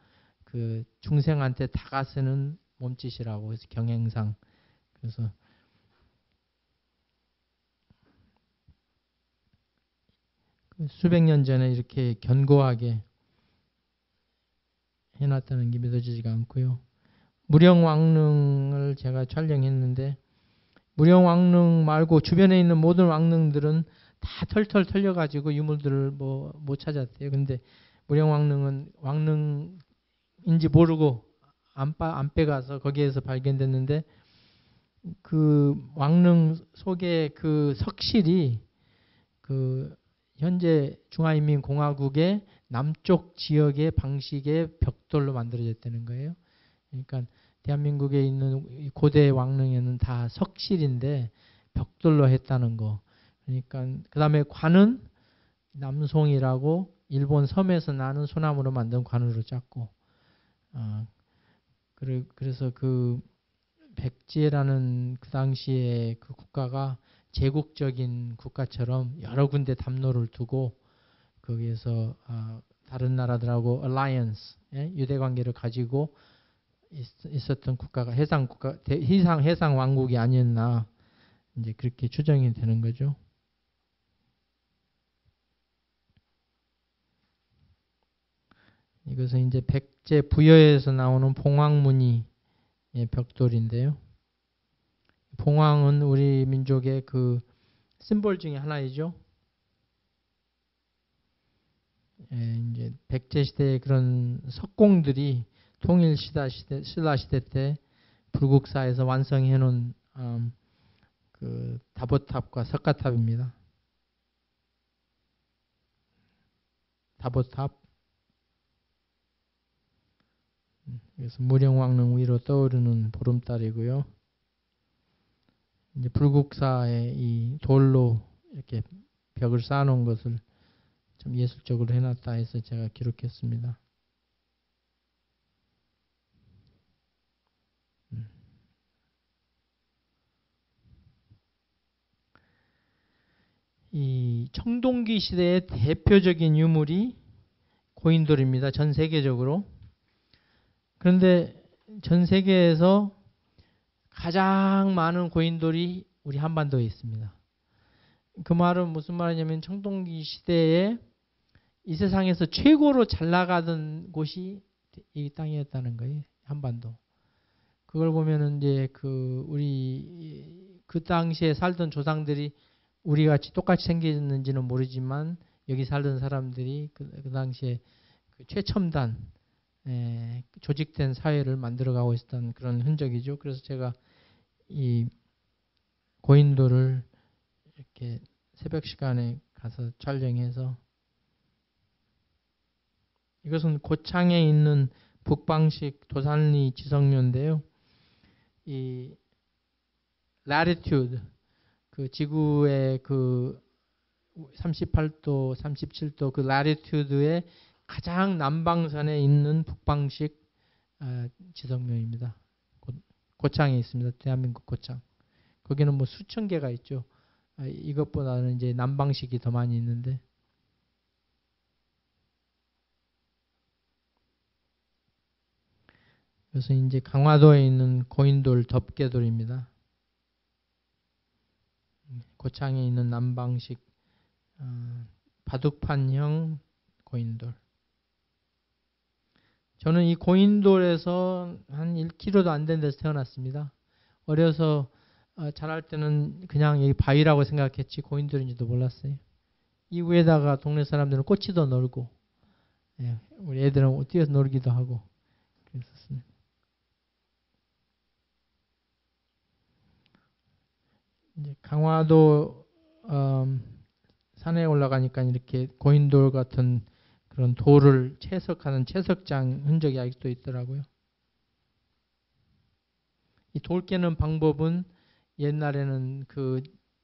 그 중생한테 다가서는 몸짓이라고 해서 경행상. 그래서 수백 년 전에 이렇게 견고하게 해놨다는 게 믿어지지가 않고요. 무령왕릉을 제가 촬영했는데 무령왕릉 말고 주변에 있는 모든 왕릉들은 다 털털 털려가지고 유물들을 뭐 못 찾았대요. 근데 무령왕릉은 왕릉인지 모르고 안 빼가서 거기에서 발견됐는데 그 왕릉 속에 그 석실이 그 현재 중화인민공화국의 남쪽 지역의 방식의 벽돌로 만들어졌다는 거예요. 그러니까 대한민국에 있는 고대 왕릉에는 다 석실인데 벽돌로 했다는 거. 그러니까 그 다음에 관은 남송이라고 일본 섬에서 나는 소나무로 만든 관으로 짰고, 그래서 그 백제라는 그 당시에 그 국가가 제국적인 국가처럼 여러 군데 담로를 두고 거기에서 다른 나라들하고 alliance, 유대 관계를 가지고 있었던 국가가 해상 왕국이 아니었나 이제 그렇게 추정이 되는 거죠. 이것은 이제 백제 부여에서 나오는 봉황무늬의 벽돌인데요. 봉황은 우리 민족의 그 심볼 중에 하나이죠. 이제 백제 시대의 그런 석공들이 통일 신라 시대 때 불국사에서 완성해 놓은 그 다보탑과 석가탑입니다. 다보탑. 그래서 무령왕릉 위로 떠오르는 보름달이고요. 이제 불국사의 이 돌로 이렇게 벽을 쌓아놓은 것을 좀 예술적으로 해놨다 해서 제가 기록했습니다. 이 청동기 시대의 대표적인 유물이 고인돌입니다. 전 세계적으로. 그런데 전 세계에서 가장 많은 고인돌이 우리 한반도에 있습니다. 그 말은 무슨 말이냐면 청동기 시대에 이 세상에서 최고로 잘 나가던 곳이 이 땅이었다는 거예요. 한반도. 그걸 보면은 이제 우리 그 당시에 살던 조상들이 우리 같이 똑같이 생겼는지는 모르지만 여기 살던 사람들이 그 당시에 그 최첨단 조직된 사회를 만들어가고 있었던 그런 흔적이죠. 그래서 제가 이 고인돌을 이렇게 새벽 시간에 가서 촬영해서 이것은 고창에 있는 북방식 도산리 지성묘인데요. 이 latitude 그 지구의 그 38도, 37도 그 latitude의 가장 남방선에 있는 북방식 지성묘입니다. 고창에 있습니다. 대한민국 고창. 거기는 뭐 수천 개가 있죠. 이것보다는 이제 남방식이 더 많이 있는데. 그래서 이제 강화도에 있는 고인돌 덮개돌입니다. 고창에 있는 남방식 바둑판형 고인돌. 저는 이 고인돌에서 한 1km도 안 된 데서 태어났습니다. 어려서 자랄 때는 그냥 여기 바위라고 생각했지 고인돌인지도 몰랐어요. 이 위에다가 동네 사람들은 꼬치도 놀고 우리 애들은 뛰어서 놀기도 하고 그랬었습니다. 이제 강화도 산에 올라가니까 이렇게 고인돌 같은 그런 돌을 채석하는 채석장 흔적이 아직도 있더라고요. 이 돌 깨는 방법은 옛날에는 그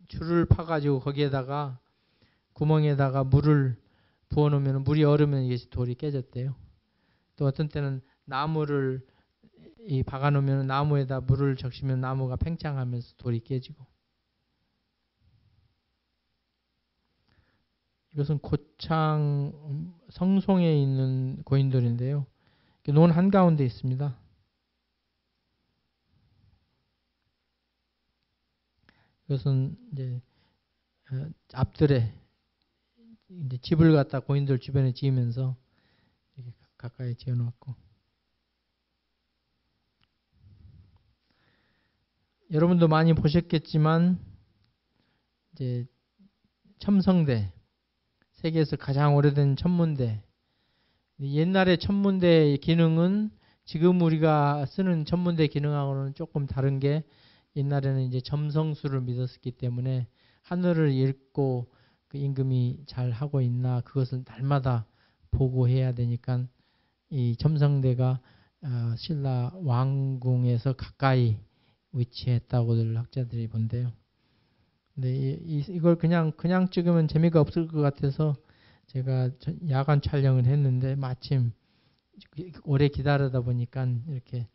줄을 파가지고 거기에다가 구멍에다가 물을 부어놓으면 물이 얼으면 이게 돌이 깨졌대요. 또 어떤 때는 나무를 박아놓으면 나무에다 물을 적시면 나무가 팽창하면서 돌이 깨지고. 이것은 고창 성송에 있는 고인돌인데요. 논 한가운데 있습니다. 이것은 이제 앞들에 이제 집을 갖다 고인돌 주변에 지으면서 이렇게 가까이 지어놓았고, 여러분도 많이 보셨겠지만 이제 첨성대, 세계에서 가장 오래된 천문대. 옛날의 천문대의 기능은 지금 우리가 쓰는 천문대 기능하고는 조금 다른 게, 옛날에는 이제 점성술을 믿었기 때문에 하늘을 읽고 그 임금이 잘 하고 있나 그것을 날마다 보고해야 되니까 이 첨성대가 신라 왕궁에서 가까이 위치했다고들 학자들이 본대요. 근데 이걸 그냥 찍으면 재미가 없을 것 같아서 제가 야간 촬영을 했는데, 마침 오래 기다리다 보니까 이렇게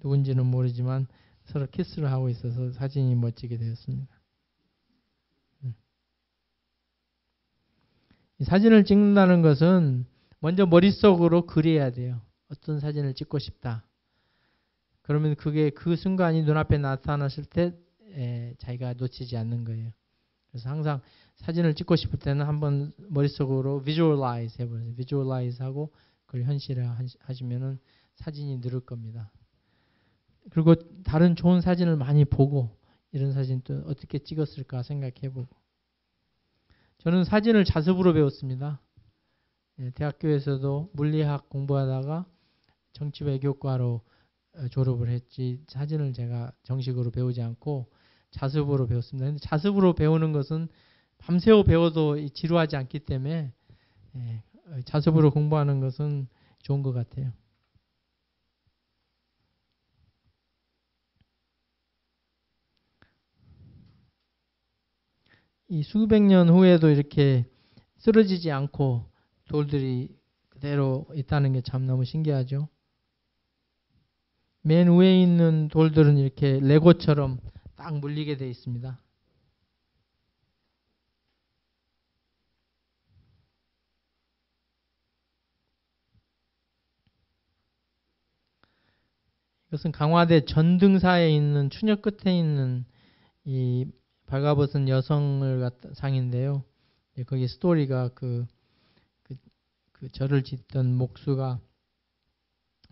누군지는 모르지만 서로 키스를 하고 있어서 사진이 멋지게 되었습니다. 이 사진을 찍는다는 것은 먼저 머릿속으로 그려야 돼요. 어떤 사진을 찍고 싶다. 그러면 그게 그 순간이 눈앞에 나타났을 때 자기가 놓치지 않는 거예요. 그래서 항상 사진을 찍고 싶을 때는 한번 머릿속으로 visualize 해보세요. visualize 하고 그걸 현실화 하시면은 사진이 늘을 겁니다. 그리고 다른 좋은 사진을 많이 보고 이런 사진 또 어떻게 찍었을까 생각해보고. 저는 사진을 자습으로 배웠습니다. 대학교에서도 물리학 공부하다가 정치외교과로 졸업을 했지, 사진을 제가 정식으로 배우지 않고 자습으로 배웠습니다. 근데 자습으로 배우는 것은 밤새워 배워도 지루하지 않기 때문에 자습으로 공부하는 것은 좋은 것 같아요. 이 수백 년 후에도 이렇게 쓰러지지 않고 돌들이 그대로 있다는 게 참 너무 신기하죠. 맨 위에 있는 돌들은 이렇게 레고처럼 딱 물리게 되어 있습니다. 이것은 강화대 전등사에 있는 추녀 끝에 있는 이 발가벗은 여성을 갖다 상인데요. 거기 스토리가 그 절을 짓던 목수가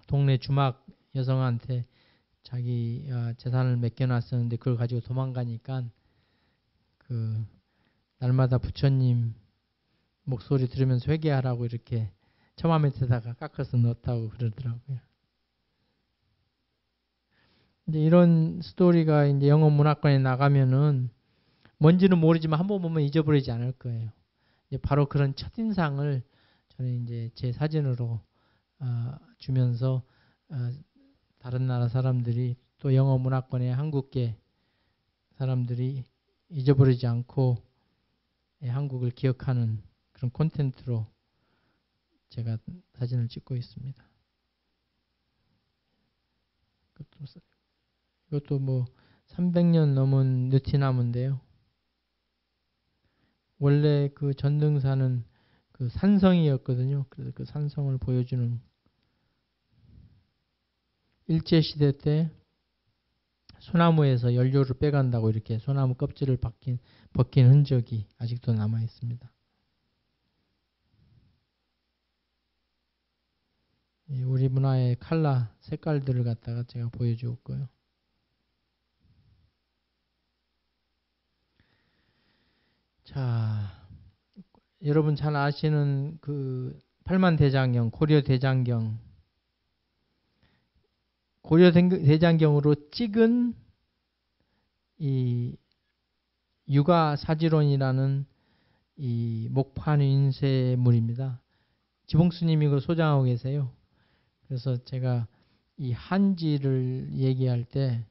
동네 주막 여성한테 자기 재산을 맡겨놨었는데 그걸 가지고 도망가니까 그 날마다 부처님 목소리 들으면서 회개하라고 이렇게 처마 밑에다가 깎아서 넣었다고 그러더라고요. 이제 이런 스토리가 이제 영어 문학관에 나가면은 뭔지는 모르지만 한번 보면 잊어버리지 않을 거예요. 이제 바로 그런 첫인상을 저는 이제 제 사진으로 주면서 다른 나라 사람들이 또 영어 문화권의 한국계 사람들이 잊어버리지 않고 한국을 기억하는 그런 콘텐츠로 제가 사진을 찍고 있습니다. 이것도 뭐 300년 넘은 느티나무인데요. 원래 그 전등사는 그 산성이었거든요. 그래서 그 산성을 보여주는, 일제시대 때 소나무에서 연료를 빼간다고 이렇게 소나무 껍질을 벗긴 흔적이 아직도 남아 있습니다. 우리 문화의 컬러 색깔들을 갖다가 제가 보여주었고요. 자, 여러분 잘 아시는 그 팔만대장경, 고려대장경, 고려대장경으로 찍은 이 유가사지론이라는 이 목판인쇄물입니다. 지봉스님이 이거 소장하고 계세요. 그래서 제가 이 한지를 얘기할 때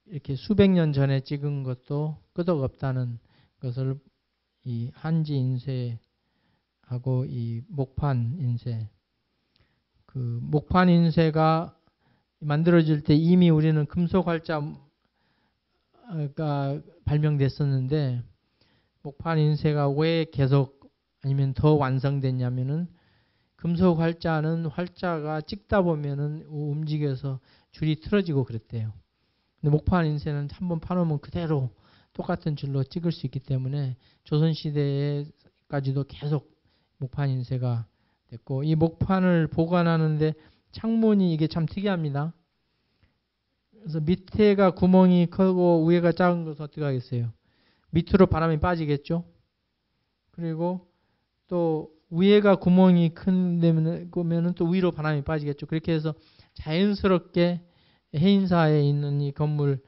이렇게 수백 년 전에 찍은 것도 끄덕없다는 것을 이 한지 인쇄하고 이 목판 인쇄, 그 목판 인쇄가 만들어질 때 이미 우리는 금속 활자가 발명됐었는데 목판 인쇄가 왜 계속 아니면 더 완성됐냐면은 금속 활자는 활자가 찍다 보면은 움직여서 줄이 틀어지고 그랬대요. 근데 목판 인쇄는 한번 파놓으면 그대로 똑같은 줄로 찍을 수 있기 때문에 조선시대에까지도 계속 목판 인쇄가 됐고, 이 목판을 보관하는데 창문이 이게 참 특이합니다. 그래서 밑에가 구멍이 크고 위에가 작은 것은 어떻게 하겠어요? 밑으로 바람이 빠지겠죠. 그리고 또 위에가 구멍이 큰 데면은 또 위로 바람이 빠지겠죠. 그렇게 해서 자연스럽게 해인사에 있는 이 건물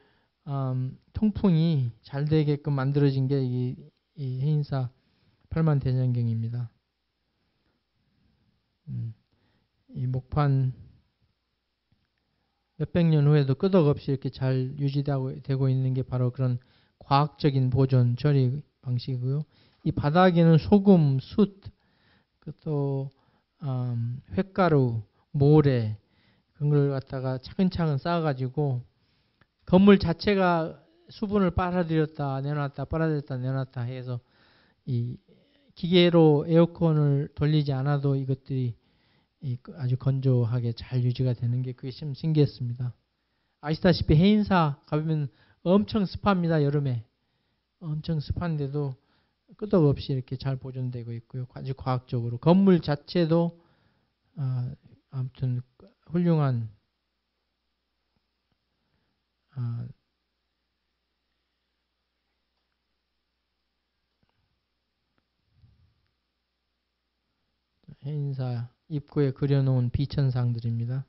통풍이 잘 되게끔 만들어진 게 이 해인사 팔만대장경입니다. 이 목판 몇백 년 후에도 끄덕없이 이렇게 잘 유지되고 있는 게 바로 그런 과학적인 보존 처리 방식이고요. 이 바닥에는 소금, 숯, 또 횟가루, 모래 그런 걸 갖다가 차근차근 쌓아가지고 건물 자체가 수분을 빨아들였다 내놨다 빨아들였다 내놨다 해서 이 기계로 에어컨을 돌리지 않아도 이것들이 아주 건조하게 잘 유지가 되는 게 그게 참 신기했습니다. 아시다시피 해인사 가보면 엄청 습합니다. 여름에 엄청 습한데도 끄덕없이 이렇게 잘 보존되고 있고요. 아주 과학적으로 건물 자체도 아무튼 훌륭한 해인사 입구에 그려놓은 비천상들입니다.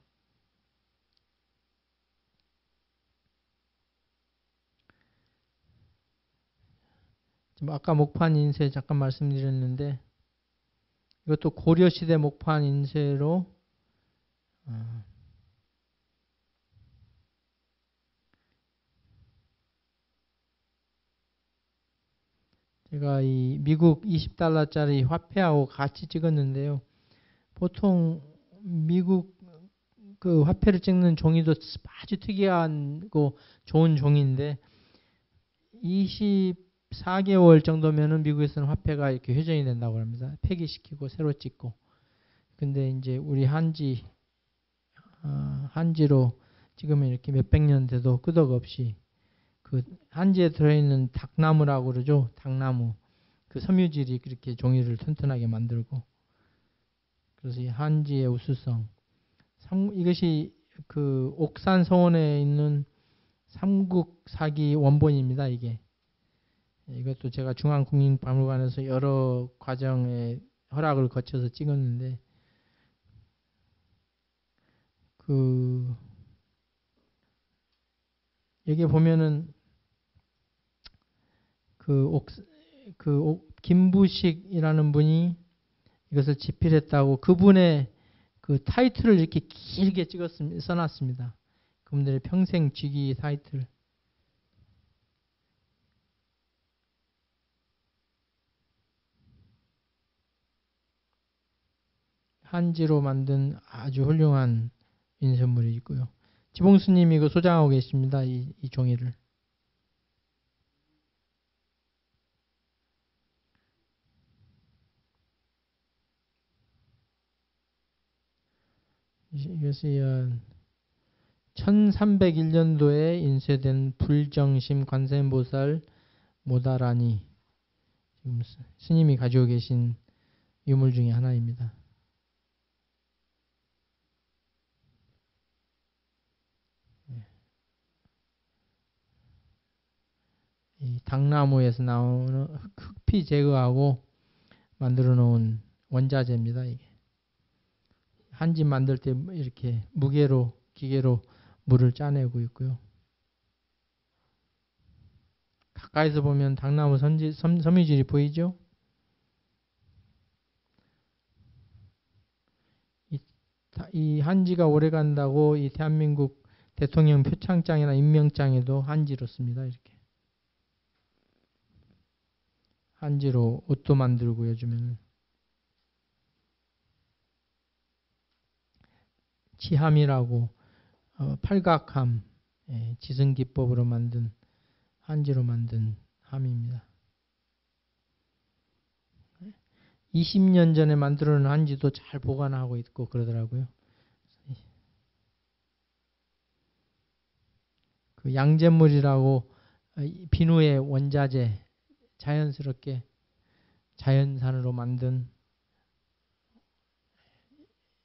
아까 목판 인쇄 잠깐 말씀드렸는데 이것도 고려시대 목판 인쇄로 제가 이 미국 20달러짜리 화폐하고 같이 찍었는데요. 보통 미국 그 화폐를 찍는 종이도 아주 특이하고 좋은 종인데 24개월 정도면은 미국에서는 화폐가 이렇게 회전이 된다고 합니다. 폐기시키고 새로 찍고. 근데 이제 우리 한지로 찍으면 이렇게 몇백 년 돼도 끄덕없이 그 한지에 들어있는 닭나무라고 그러죠. 닭나무. 그 섬유질이 그렇게 종이를 튼튼하게 만들고. 그래서 이 한지의 우수성. 이것이 그 옥산 서원에 있는 삼국사기 원본입니다. 이게. 이것도 제가 중앙국립박물관에서 여러 과정의 허락을 거쳐서 찍었는데 여기 보면은 김부식이라는 분이 이것을 집필했다고 그분의 그 타이틀을 이렇게 길게 써놨습니다. 그분들의 평생 직위 타이틀. 한지로 만든 아주 훌륭한 인쇄물이 있고요. 지봉스님이 이거 소장하고 계십니다. 이 종이를. 이것이 1301년도에 인쇄된 불정심 관세음보살 모다라니 지금 스님이 가지고 계신 유물 중에 하나입니다. 이 당나무에서 나오는 흙피 제거하고 만들어 놓은 원자재입니다. 이게. 한지 만들 때 이렇게 무게로 기계로 물을 짜내고 있고요. 가까이서 보면 당나무 섬유질이 보이죠? 이 한지가 오래 간다고 이 대한민국 대통령 표창장이나 임명장에도 한지로 씁니다. 이렇게. 한지로 옷도 만들고 요즘에는. 치함이라고 팔각함, 지승기법으로 만든 한지로 만든 함입니다. 20년 전에 만들어 놓은 한지도 잘 보관하고 있고 그러더라고요. 그 양잿물이라고 비누의 원자재 자연스럽게 자연산으로 만든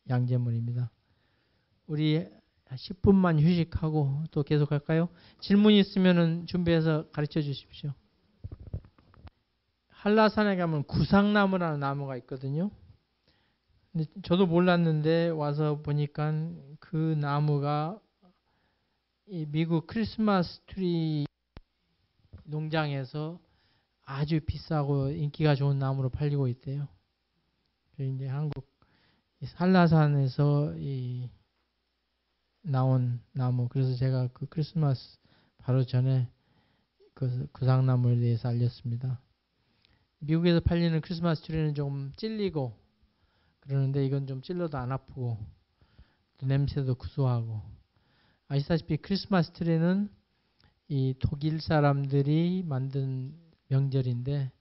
양잿물입니다. 우리 10분만 휴식하고 또 계속 할까요? 질문 있으면 준비해서 가르쳐 주십시오. 한라산에 가면 구상나무라는 나무가 있거든요. 근데 저도 몰랐는데 와서 보니까 그 나무가 이 미국 크리스마스 트리 농장에서 아주 비싸고 인기가 좋은 나무로 팔리고 있대요. 이제 한국 한라산에서 나온 나무. 그래서 제가 그 크리스마스 바로 전에 그 구상나무에 대해서 알렸습니다. 미국에서 팔리는 크리스마스 트리는 좀 찔리고 그러는데 이건 좀 찔러도 안 아프고 또 냄새도 구수하고. 아시다시피 크리스마스 트리는 이 독일 사람들이 만든 명절인데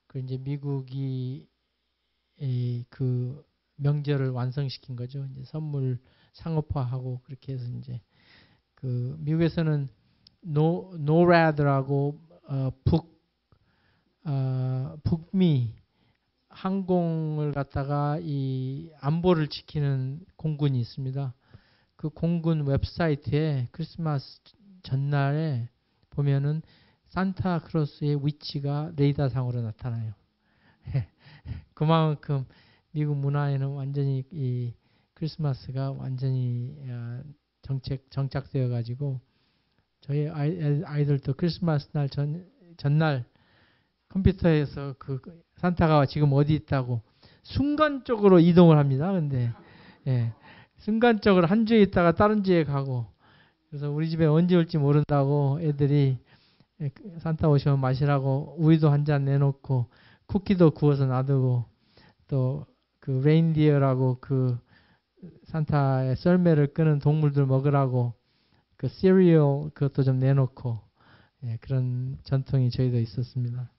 그 이제 미국이 그 명절을 완성시킨 거죠. 이제 선물 상업화하고 그렇게 해서 이제 그 미국에서는 노라드라고 북미 항공을 갖다가 이 안보를 지키는 공군이 있습니다. 그 공군 웹사이트에 크리스마스 전날에 보면은 산타크로스의 위치가 레이더상으로 나타나요. 그만큼 미국 문화에는 완전히 이 크리스마스가 완전히 정착되어 가지고 저희 아이들도 크리스마스 날 전날 컴퓨터에서 그 산타가 지금 어디 있다고 순간적으로 이동을 합니다. 근데 순간적으로 한 주에 있다가 다른 주에 가고, 그래서 우리 집에 언제 올지 모른다고 애들이 산타 오시면 마시라고 우유도 한 잔 내놓고 쿠키도 구워서 놔두고 또 그 레인디어라고 그 산타의 썰매를 끄는 동물들 먹으라고 그 시리얼 그것도 좀 내놓고 그런 전통이 저희도 있었습니다.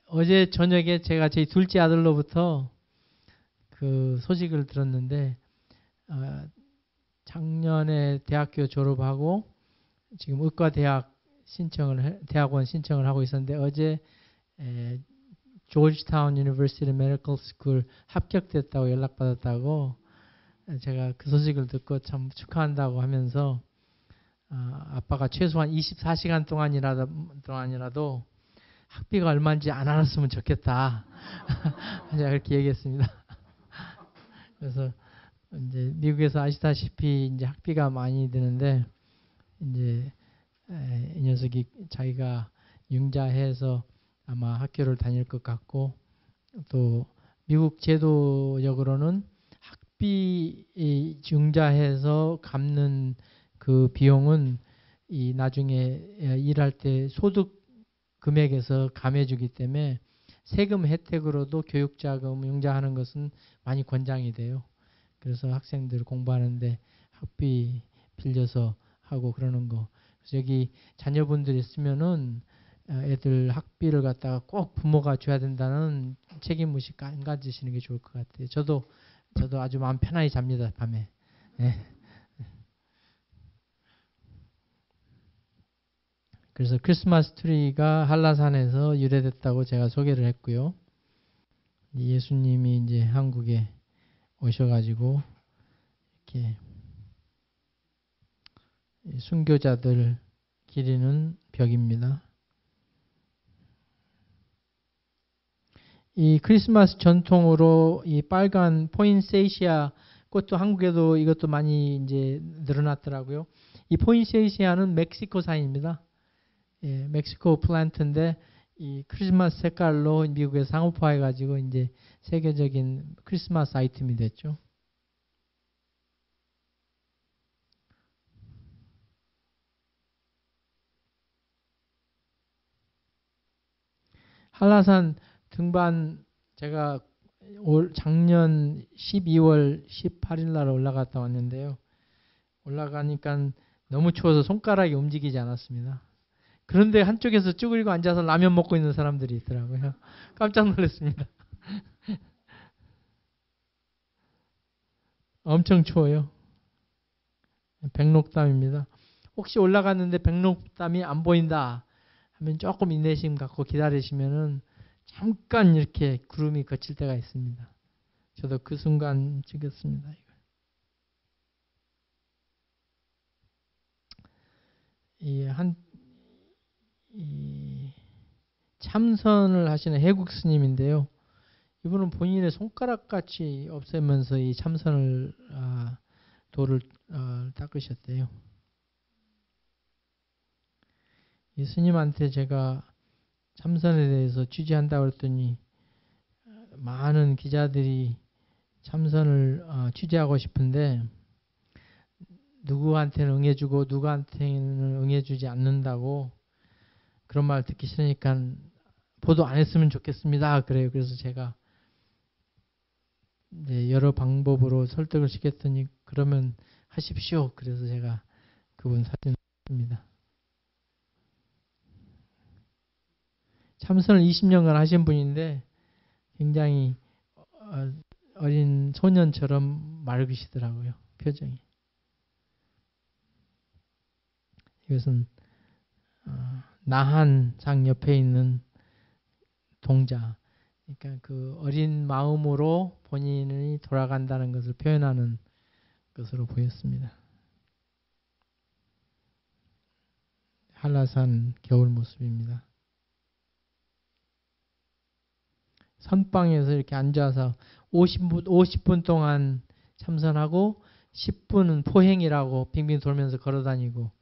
어제 저녁에 제가 제 둘째 아들로부터 그 소식을 들었는데 작년에 대학교 졸업하고 지금 의과대학 대학원 신청을 하고 있었는데 어제 조지타운 유니버시티 메디컬 스쿨 합격됐다고 연락받았다고 제가 그 소식을 듣고 참 축하한다고 하면서 아빠가 최소한 24시간 동안이라도 학비가 얼마인지 안 알았으면 좋겠다. 제가 그렇게 얘기했습니다. 그래서 이제 미국에서 아시다시피 이제 학비가 많이 드는데 이제 이 녀석이 자기가 융자해서 아마 학교를 다닐 것 같고, 또 미국 제도적으로는 학비 융자해서 갚는 그 비용은 이 나중에 일할 때 소득 금액에서 감해주기 때문에 세금 혜택으로도 교육자금 융자하는 것은 많이 권장이 돼요. 그래서 학생들 공부하는데 학비 빌려서 하고 그러는 거. 그래서 여기 자녀분들 있으면은 애들 학비를 갖다가 꼭 부모가 줘야 된다는 책임의식 안 가지시는 게 좋을 것 같아요. 저도 아주 마음 편하게 잡니다, 밤에. 네. 그래서 크리스마스 트리가 한라산에서 유래됐다고 제가 소개를 했고요. 예수님이 이제 한국에 오셔가지고 이렇게 순교자들 기리는 벽입니다. 이 크리스마스 전통으로 이 빨간 포인세이시아 꽃도 한국에도 이것도 많이 이제 늘어났더라고요. 이 포인세이시아는 멕시코산입니다. 멕시코 플란트인데 이 크리스마스 색깔로 미국에 상업화해가지고 이제 세계적인 크리스마스 아이템이 됐죠. 한라산 등반 제가 작년 12월 18일 날 올라갔다 왔는데요. 올라가니까 너무 추워서 손가락이 움직이지 않았습니다. 그런데 한쪽에서 쭈그리고 앉아서 라면 먹고 있는 사람들이 있더라고요. 깜짝 놀랐습니다. 엄청 추워요. 백록담입니다. 혹시 올라갔는데 백록담이 안 보인다 하면 조금 인내심 갖고 기다리시면은 잠깐 이렇게 구름이 거칠 때가 있습니다. 저도 그 순간 찍었습니다. 이 참선을 하시는 해국 스님인데요. 이분은 본인의 손가락 같이 없애면서 이 참선을 도를 닦으셨대요. 이 스님한테 제가 참선에 대해서 취재한다고 그랬더니 많은 기자들이 참선을 취재하고 싶은데 누구한테는 응해주고 누구한테는 응해주지 않는다고 그런 말 듣기 싫으니까 보도 안 했으면 좋겠습니다. 그래요. 그래서 제가 이제 여러 방법으로 설득을 시켰더니 그러면 하십시오. 그래서 제가 그분 사진을 했습니다. 참선을 20년간 하신 분인데 굉장히 어린 소년처럼 맑으시더라고요. 표정이. 이것은 나한상 옆에 있는 동자. 그러니까 그 어린 마음으로 본인이 돌아간다는 것을 표현하는 것으로 보였습니다. 한라산 겨울 모습입니다. 선방에서 이렇게 앉아서 50분 동안 참선하고 10분은 포행이라고 빙빙 돌면서 걸어다니고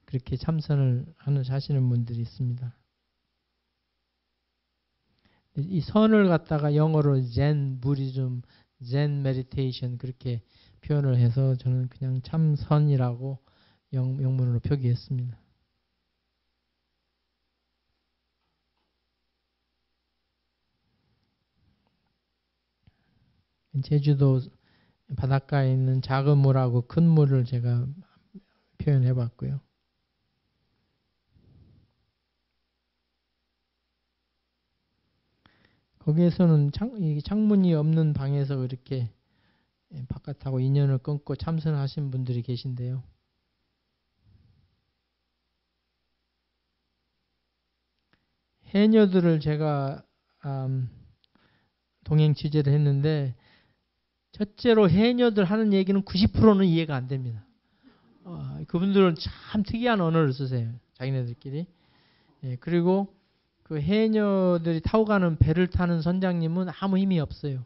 그렇게 참선을 하시는 분들이 있습니다. 이 선을 갖다가 영어로 젠 부디즘, 젠 메디테이션 그렇게 표현을 해서 저는 그냥 참선이라고 영문으로 표기했습니다. 제주도 바닷가에 있는 작은 물하고 큰 물을 제가 표현해 봤고요. 거기에서는 창문이 없는 방에서 이렇게 바깥하고 인연을 끊고 참선하신 분들이 계신데요. 해녀들을 제가 동행 취재를 했는데 첫째로 해녀들 하는 얘기는 90%는 이해가 안 됩니다. 그분들은 참 특이한 언어를 쓰세요. 자기네들끼리. 예, 그리고 그 해녀들이 타고 가는 배를 타는 선장님은 아무 힘이 없어요.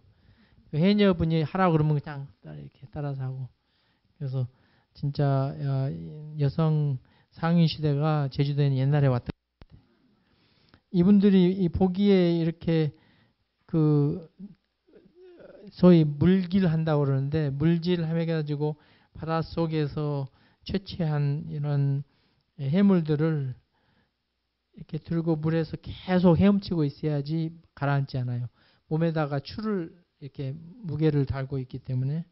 그 해녀분이 하라고 그러면 그냥 이렇게 따라서 하고. 그래서 진짜 여성 상위 시대가 제주도에는 옛날에 왔던 이분들이 보기에 이렇게 그 소위 물질 한다고 그러는데 물질 해가지고 바닷속에서 채취한 이런 해물들을 이렇게 들고 물에서 계속 헤엄치고 있어야지 가라앉지 않아요. 몸에다가 추를 이렇게 무게를 달고 있기 때문에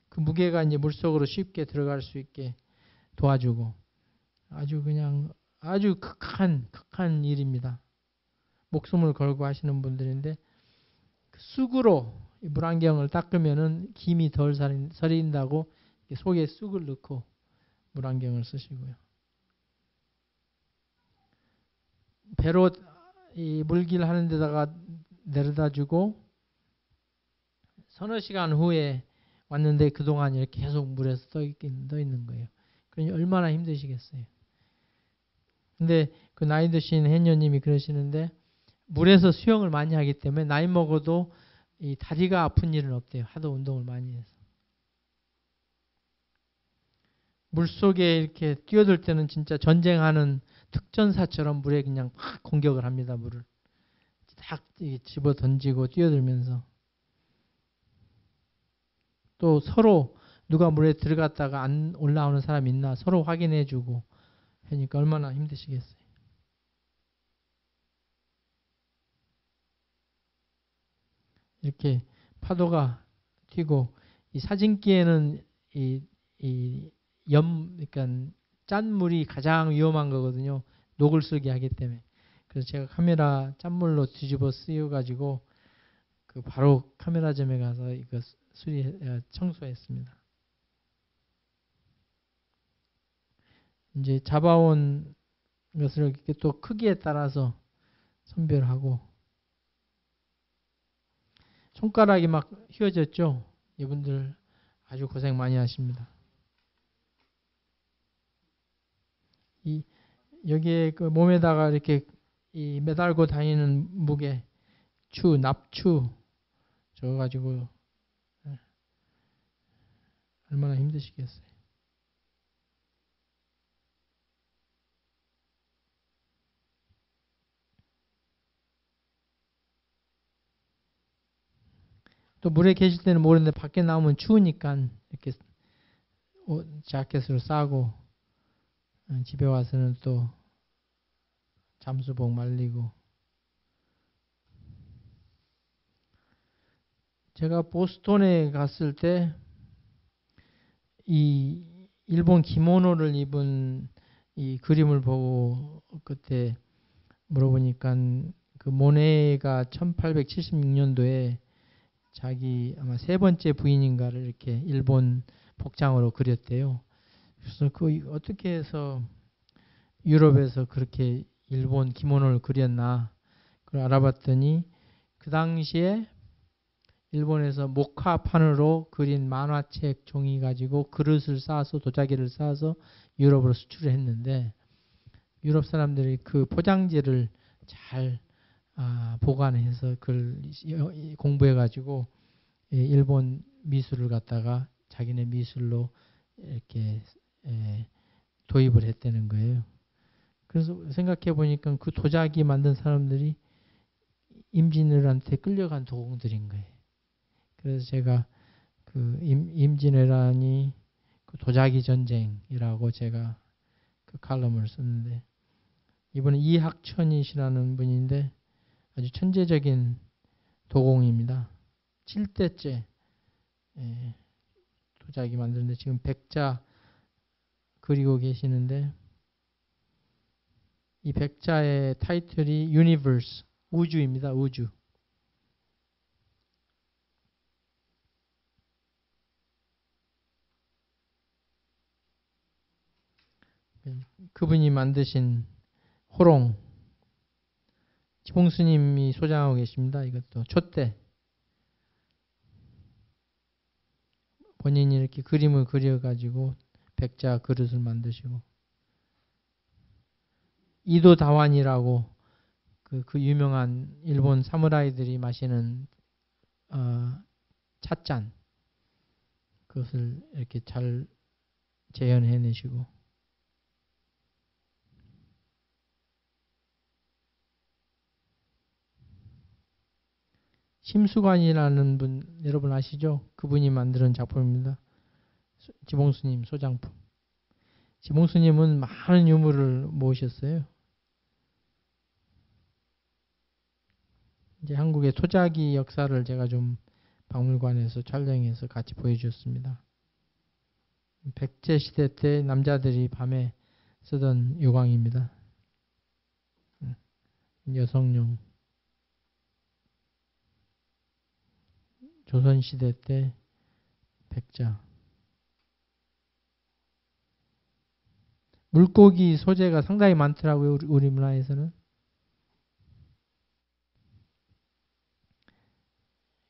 그 무게가 이제 물속으로 쉽게 들어갈 수 있게 도와주고 아주 그냥 아주 극한 일입니다. 목숨을 걸고 하시는 분들인데 쑥으로 물안경을 닦으면은 김이 덜 서린다고 속에 쑥을 넣고 물안경을 쓰시고요. 배로 이 물길 하는 데다가 내려다 주고 서너 시간 후에 왔는데 그동안 이렇게 계속 물에서 떠 있는 거예요. 그러니 얼마나 힘드시겠어요. 근데 그 나이 드신 해녀님이 그러시는데 물에서 수영을 많이 하기 때문에 나이 먹어도 이 다리가 아픈 일은 없대요. 하도 운동을 많이 해서. 물속에 이렇게 뛰어들 때는 진짜 전쟁하는 특전사처럼 물에 그냥 팍 공격을 합니다. 물을. 딱 집어 던지고 뛰어들면서. 또 서로 누가 물에 들어갔다가 안 올라오는 사람이 있나 서로 확인해주고 하니까 얼마나 힘드시겠어요. 이렇게 파도가 튀고 이 사진기에는 그러니까 짠 물이 가장 위험한 거거든요. 녹을 쓰게 하기 때문에. 그래서 제가 카메라 짠물로 뒤집어 쓰여가지고 그 바로 카메라점에 가서 이거 청소했습니다. 이제 잡아온 것을 이렇게 또 크기에 따라서 선별하고. 손가락이 막 휘어졌죠. 이분들 아주 고생 많이 하십니다. 여기에 그 몸에다가 이렇게 매달고 다니는 무게, 납추 저거 가지고 얼마나 힘드시겠어요. 또 물에 계실 때는 모르는데 밖에 나오면 추우니까 이렇게 자켓으로 싸고, 집에 와서는 또 잠수복 말리고. 제가 보스턴에 갔을 때 이 일본 기모노를 입은 이 그림을 보고 그때 물어보니까 그 모네가 1876년도에 자기 아마 세 번째 부인인가를 이렇게 일본 복장으로 그렸대요. 그래서 그 어떻게 해서 유럽에서 그렇게 일본 기모노를 그렸나 그걸 알아봤더니 그 당시에 일본에서 목화판으로 그린 만화책 종이 가지고 그릇을 쌓아서 도자기를 쌓아서 유럽으로 수출을 했는데 유럽 사람들이 그 포장지를 잘 보관해서 그걸 공부해 가지고 일본 미술을 갖다가 자기네 미술로 이렇게 도입을 했다는 거예요. 그래서 생각해 보니까 그 도자기 만든 사람들이 임진왜란한테 끌려간 도공들인 거예요. 그래서 제가 그 임진왜란이 그 도자기 전쟁이라고 제가 그 칼럼을 썼는데, 이번에 이학천이시라는 분인데 아주 천재적인 도공입니다. 7대째 도자기 만드는데 지금 백자 그리고 계시는데, 이 백자의 타이틀이 유니버스, 우주입니다. 우주. 그분이 만드신 호롱, 지봉스님이 소장하고 계십니다. 이것도 촛대. 본인이 이렇게 그림을 그려가지고 백자 그릇을 만드시고, 이도 다완이라고 그 유명한 일본 사무라이들이 마시는 찻잔, 그것을 이렇게 잘 재현해내시고, 심수관이라는 분 여러분 아시죠? 그분이 만드는 작품입니다. 지봉스님 소장품. 지봉스님은 많은 유물을 모으셨어요. 이제 한국의 토자기 역사를 제가 좀 박물관에서 촬영해서 같이 보여주었습니다. 백제 시대 때 남자들이 밤에 쓰던 요강입니다. 여성용. 조선시대 때 백자. 물고기 소재가 상당히 많더라고요. 우리 문화에서는.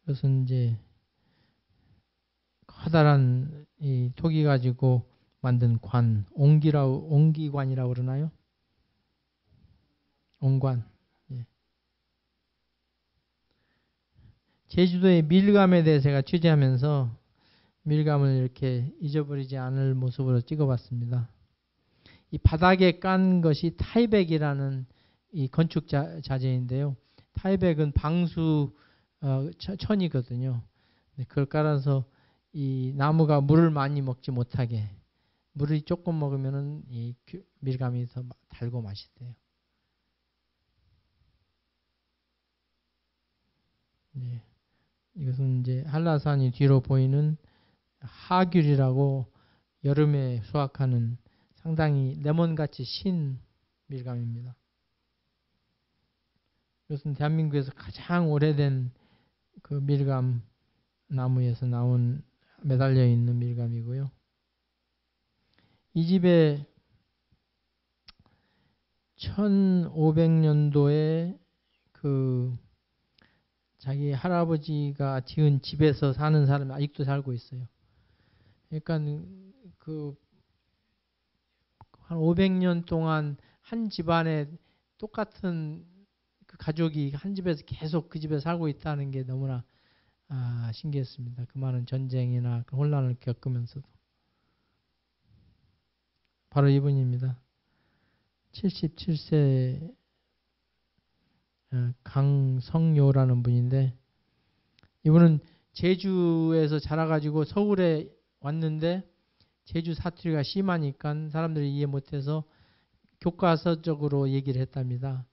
이것은 이제 커다란 이 토기 가지고 만든 관, 옹기관이라고 그러나요? 옹관. 예. 제주도의 밀감에 대해 제가 취재하면서 밀감을 이렇게 잊어버리지 않을 모습으로 찍어봤습니다. 이 바닥에 깐 것이 타이백이라는 이 건축 자재인데요. 타이백은 방수 천이거든요. 그걸 깔아서 이 나무가 물을 많이 먹지 못하게, 물을 조금 먹으면은 이 밀감이 더 달고 맛있대요. 네. 이것은 이제 한라산이 뒤로 보이는 하귤이라고 여름에 수확하는 상당히 레몬같이 신 밀감입니다. 이것은 대한민국에서 가장 오래된 그 밀감 나무에서 나온 매달려 있는 밀감이고요. 이 집에 1500년도에 그 자기 할아버지가 지은 집에서 사는 사람이 아직도 살고 있어요. 그러니까 그 한 500년 동안 한 집안에 똑같은 그 가족이 한 집에서 계속 그 집에 살고 있다는 게 너무나 신기했습니다. 그 많은 전쟁이나 그 혼란을 겪으면서도. 바로 이분입니다. 77세 강성요라는 분인데, 이분은 제주에서 자라가지고 서울에 왔는데 제주 사투리가 심하니까 사람들이 이해 못해서 교과서적으로 얘기를 했답니다.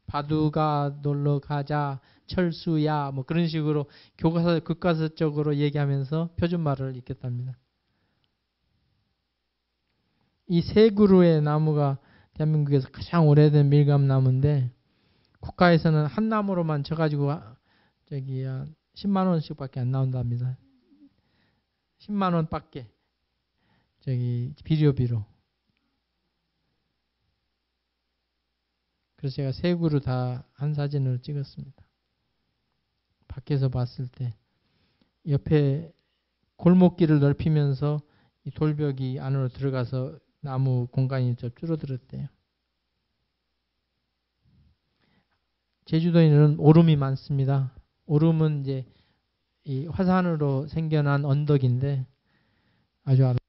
바두가 놀러 가자, 철수야, 뭐 그런 식으로 교과서적으로 얘기하면서 표준말을 익혔답니다. 이 세 그루의 나무가 대한민국에서 가장 오래된 밀감나무인데, 국가에서는 한 나무로만 쳐가지고 10만 원씩밖에 안 나온답니다. 10만 원밖에. 비료비로. 그래서 제가 세 그루 다 한 사진을 찍었습니다. 밖에서 봤을 때 옆에 골목길을 넓히면서 이 돌벽이 안으로 들어가서 나무 공간이 좀 줄어들었대요. 제주도에는 오름이 많습니다. 오름은 이제 이 화산으로 생겨난 언덕인데 아주 아름답습니다.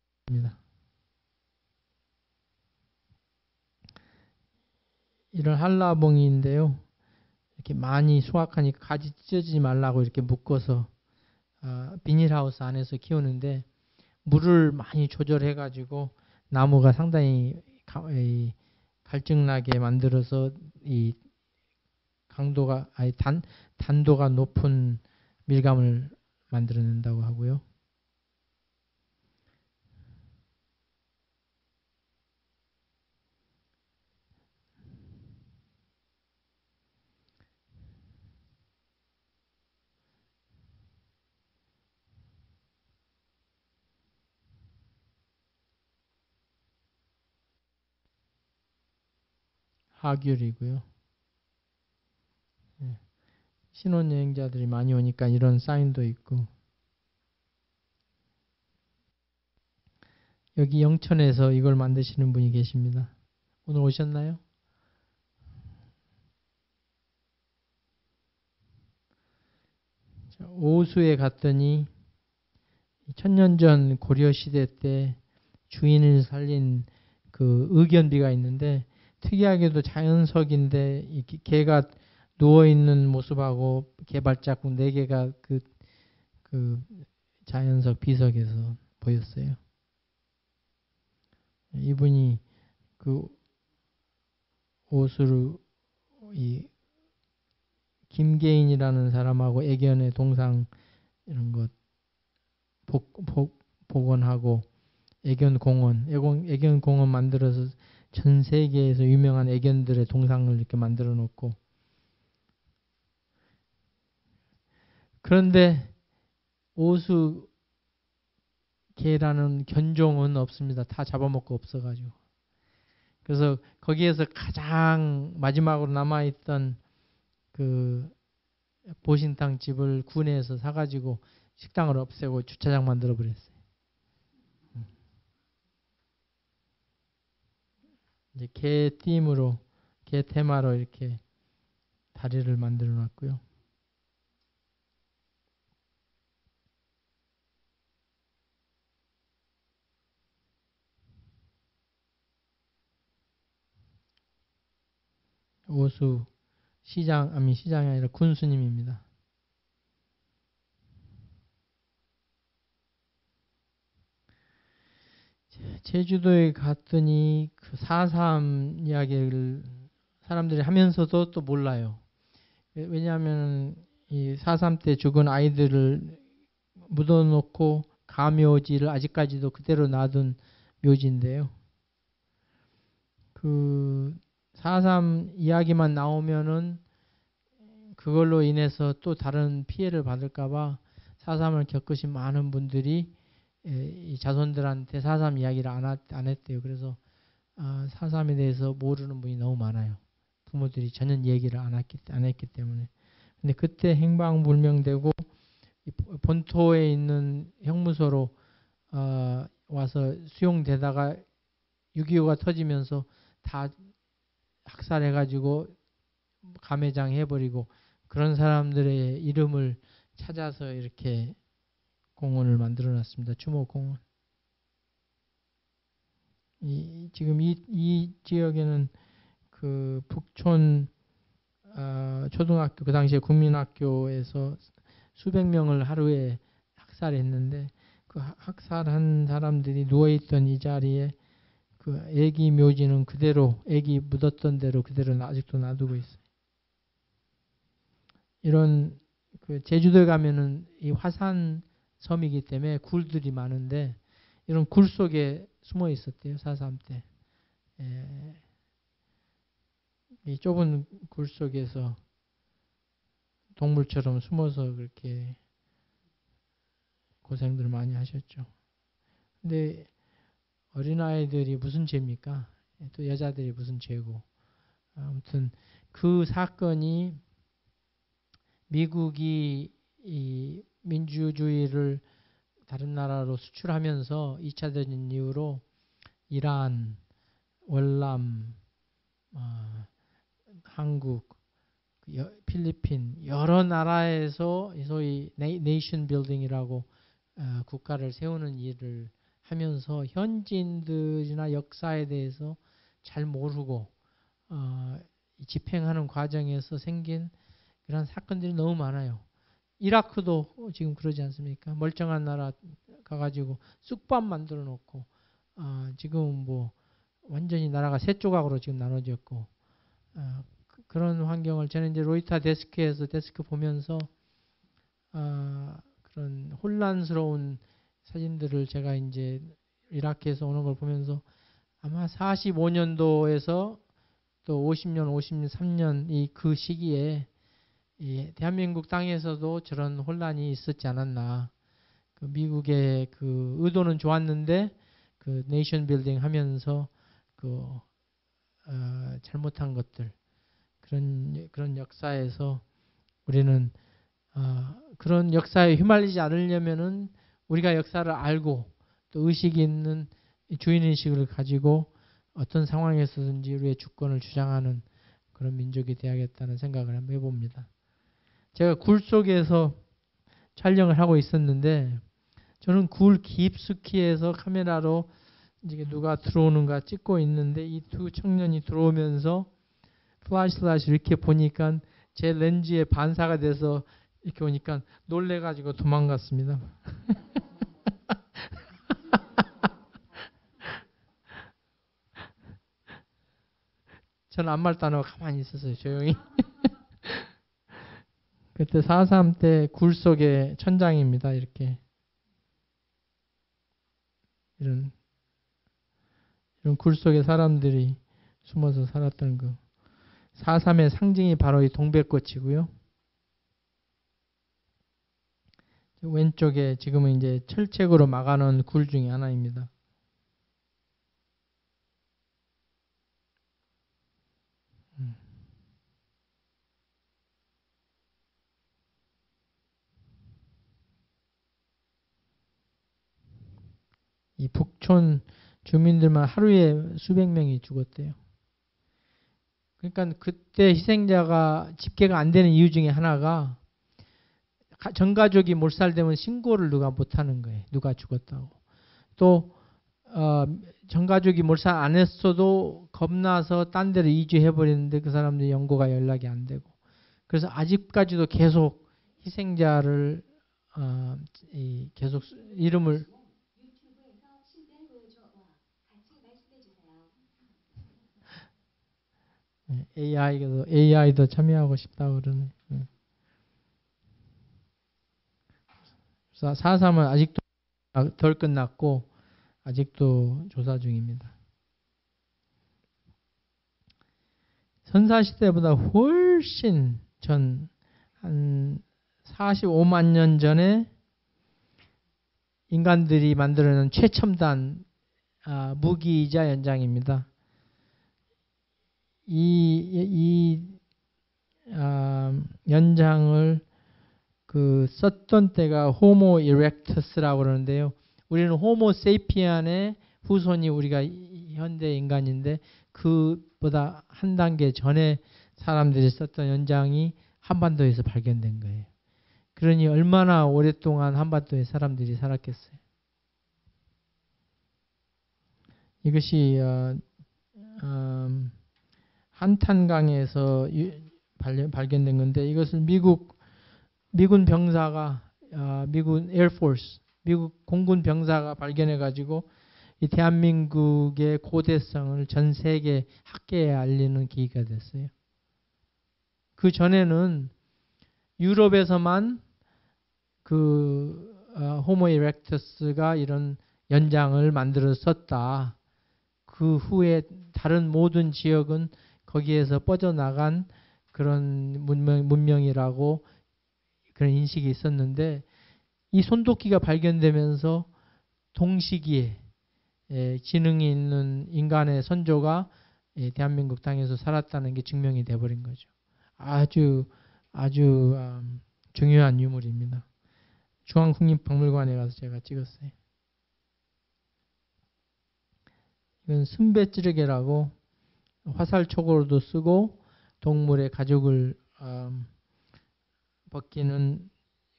이런 한라봉인데요. 이렇게 많이 수확하니까 가지 찢어지지 말라고 이렇게 묶어서 비닐하우스 안에서 키우는데, 물을 많이 조절해가지고 나무가 상당히 갈증나게 만들어서 이 강도가 단도가 높은 밀감을 만들어낸다고 하고요. 하귤이고요. 신혼여행자들이 많이 오니까 이런 사인도 있고, 여기 영천에서 이걸 만드시는 분이 계십니다. 오늘 오셨나요? 오수에 갔더니 천년전 고려시대 때 주인을 살린 그 의견비가 있는데, 특이하게도 자연석인데 이 개가 누워있는 모습하고 개발자국 4개가 그 자연석 비석에서 보였어요. 이분이 그 오수를 이 김계인이라는 사람하고 애견의 동상 이런 것 복원하고 애견공원 만들어서 전 세계에서 유명한 애견들의 동상을 이렇게 만들어 놓고, 그런데 오수 개라는 견종은 없습니다. 다 잡아먹고 없어가지고. 그래서 거기에서 가장 마지막으로 남아있던 그 보신탕 집을 군에서 사가지고 식당을 없애고 주차장 만들어 버렸어요. 이제 개 띠임으로, 개 테마로 이렇게 다리를 만들어 놨고요. 오수 시장이 아니라 군수님입니다. 제주도에 갔더니 그 4.3 이야기를 사람들이 하면서도 또 몰라요. 왜냐하면 이 4.3 때 죽은 아이들을 묻어놓고 가묘지를 아직까지도 그대로 놔둔 묘지인데요. 그 4.3 이야기만 나오면은 그걸로 인해서 또 다른 피해를 받을까봐 4.3을 겪으신 많은 분들이 이 자손들한테 4.3 이야기를 안 했대요. 그래서 4.3에 대해서 모르는 분이 너무 많아요. 부모들이 전혀 얘기를 안 했기 때문에. 근데 그때 행방불명되고 본토에 있는 형무소로 와서 수용되다가 6.25가 터지면서 다 학살해가지고 감회장 해버리고 그런 사람들의 이름을 찾아서 이렇게 공원을 만들어놨습니다. 추모공원. 지금 이 지역에는 그 북촌 초등학교, 그 당시에 국민학교에서 수백 명을 하루에 학살했는데 그 학살한 사람들이 누워있던 이 자리에 그 애기 묘지는 그대로 애기 묻었던 대로 그대로 아직도 놔두고 있어요. 이런 그 제주도에 가면은 이 화산 섬이기 때문에 굴들이 많은데 이런 굴 속에 숨어 있었대요. 4.3 때. 이 좁은 굴 속에서 동물처럼 숨어서 그렇게 고생들 많이 하셨죠. 근데 어린아이들이 무슨 죄입니까? 또 여자들이 무슨 죄고. 아무튼 그 사건이 미국이 이 민주주의를 다른 나라로 수출하면서 2차 대전 이후로 이란, 월남, 한국, 필리핀 여러 나라에서 소위 네이션 빌딩이라고 국가를 세우는 일을 하면서 현지인들이나 역사에 대해서 잘 모르고 집행하는 과정에서 생긴 이런 사건들이 너무 많아요. 이라크도 지금 그러지 않습니까? 멀쩡한 나라 가가지고 쑥밥 만들어 놓고 지금 뭐 완전히 나라가 세 조각으로 지금 나눠졌고 그런 환경을 저는 이제 로이터 데스크 보면서 그런 혼란스러운 사진들을 제가 이제 이라크에서 오는 걸 보면서 아마 45년도에서 또 50년, 53년 그 시기에 대한민국 땅에서도 저런 혼란이 있었지 않았나. 그 미국의 그 의도는 좋았는데 그 네이션 빌딩 하면서 그 잘못한 것들 그런 역사에서 우리는 그런 역사에 휘말리지 않으려면은 우리가 역사를 알고 또 의식이 있는 주인의식을 가지고 어떤 상황에서든지 우리의 주권을 주장하는 그런 민족이 되어야겠다는 생각을 한번 해봅니다. 제가 굴 속에서 촬영을 하고 있었는데 저는 굴 깊숙이에서 카메라로 이제 누가 들어오는가 찍고 있는데 이 두 청년이 들어오면서 플래시 이렇게 보니까 제 렌즈에 반사가 돼서 이렇게 보니까 놀래가지고 도망갔습니다. 저는 아무 말도 안 하고 가만히 있었어요. 조용히. 그때 4.3 때 굴 속의 천장입니다. 이렇게 이런 굴 속에 사람들이 숨어서 살았던 거. 4.3의 상징이 바로 이 동백꽃이고요. 왼쪽에 지금은 이제 철책으로 막아놓은 굴 중에 하나입니다. 이 북촌 주민들만 하루에 수백 명이 죽었대요. 그러니까 그때 희생자가 집계가 안 되는 이유 중에 하나가 전가족이 몰살되면 신고를 누가 못하는 거예요. 누가 죽었다고. 또 전가족이 몰살 안 했어도 겁나서 딴 데로 이주해버리는데 그 사람들 연고가 연락이 안 되고. 그래서 아직까지도 계속 희생자를 계속 이름을 AI도 참여하고 싶다고 그러네. 그래서 4.3은 아직도 덜 끝났고 아직도 조사 중입니다. 선사시대보다 훨씬 전 한 45만 년 전에 인간들이 만들어낸 최첨단 무기이자 연장입니다. 이 연장을 썼던 때가 호모 이렉터스라고 그러는데요. 우리는 호모 세피안의 후손이 우리가 현대 인간인데 그보다 한 단계 전에 사람들이 썼던 연장이 한반도에서 발견된 거예요. 그러니 얼마나 오랫동안 한반도에 사람들이 살았겠어요. 이것이 한탄강에서 발견된 건데 이것을 미군 병사가 미군 에어포스 미국 공군 병사가 발견해 가지고 이 대한민국의 고대성을 전 세계 학계에 알리는 계기가 됐어요. 그 전에는 유럽에서만 호모 이렉터스가 이런 연장을 만들어 썼다. 그 후에 다른 모든 지역은 거기에서 뻗어나간 그런 문명이라고 그런 인식이 있었는데 이 손도끼가 발견되면서 동시기에 지능이 있는 인간의 선조가 대한민국 땅에서 살았다는 게 증명이 돼버린 거죠. 아주 중요한 유물입니다. 중앙국립박물관에 가서 제가 찍었어요. 이건 순배찌르개라고 화살촉으로도 쓰고 동물의 가죽을 벗기는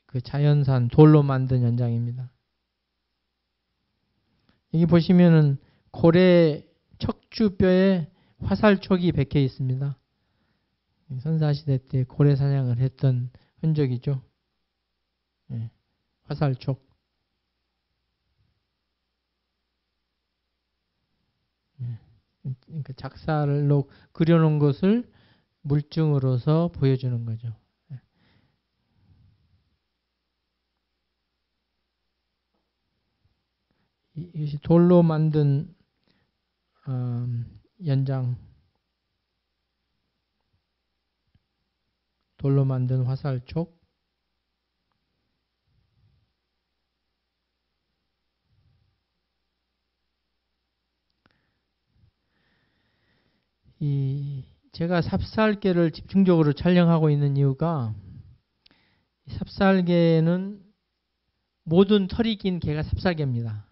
그 자연산 돌로 만든 연장입니다. 여기 보시면은 고래 척추뼈에 화살촉이 박혀 있습니다. 선사시대 때 고래 사냥을 했던 흔적이죠. 화살촉. 그러니까 작살로 그려놓은 것을 물증으로서 보여주는 거죠. 이것이 돌로 만든 연장, 돌로 만든 화살촉. 제가 삽살개를 집중적으로 촬영하고 있는 이유가 삽살개는 모든 털이 낀 개가 삽살개입니다.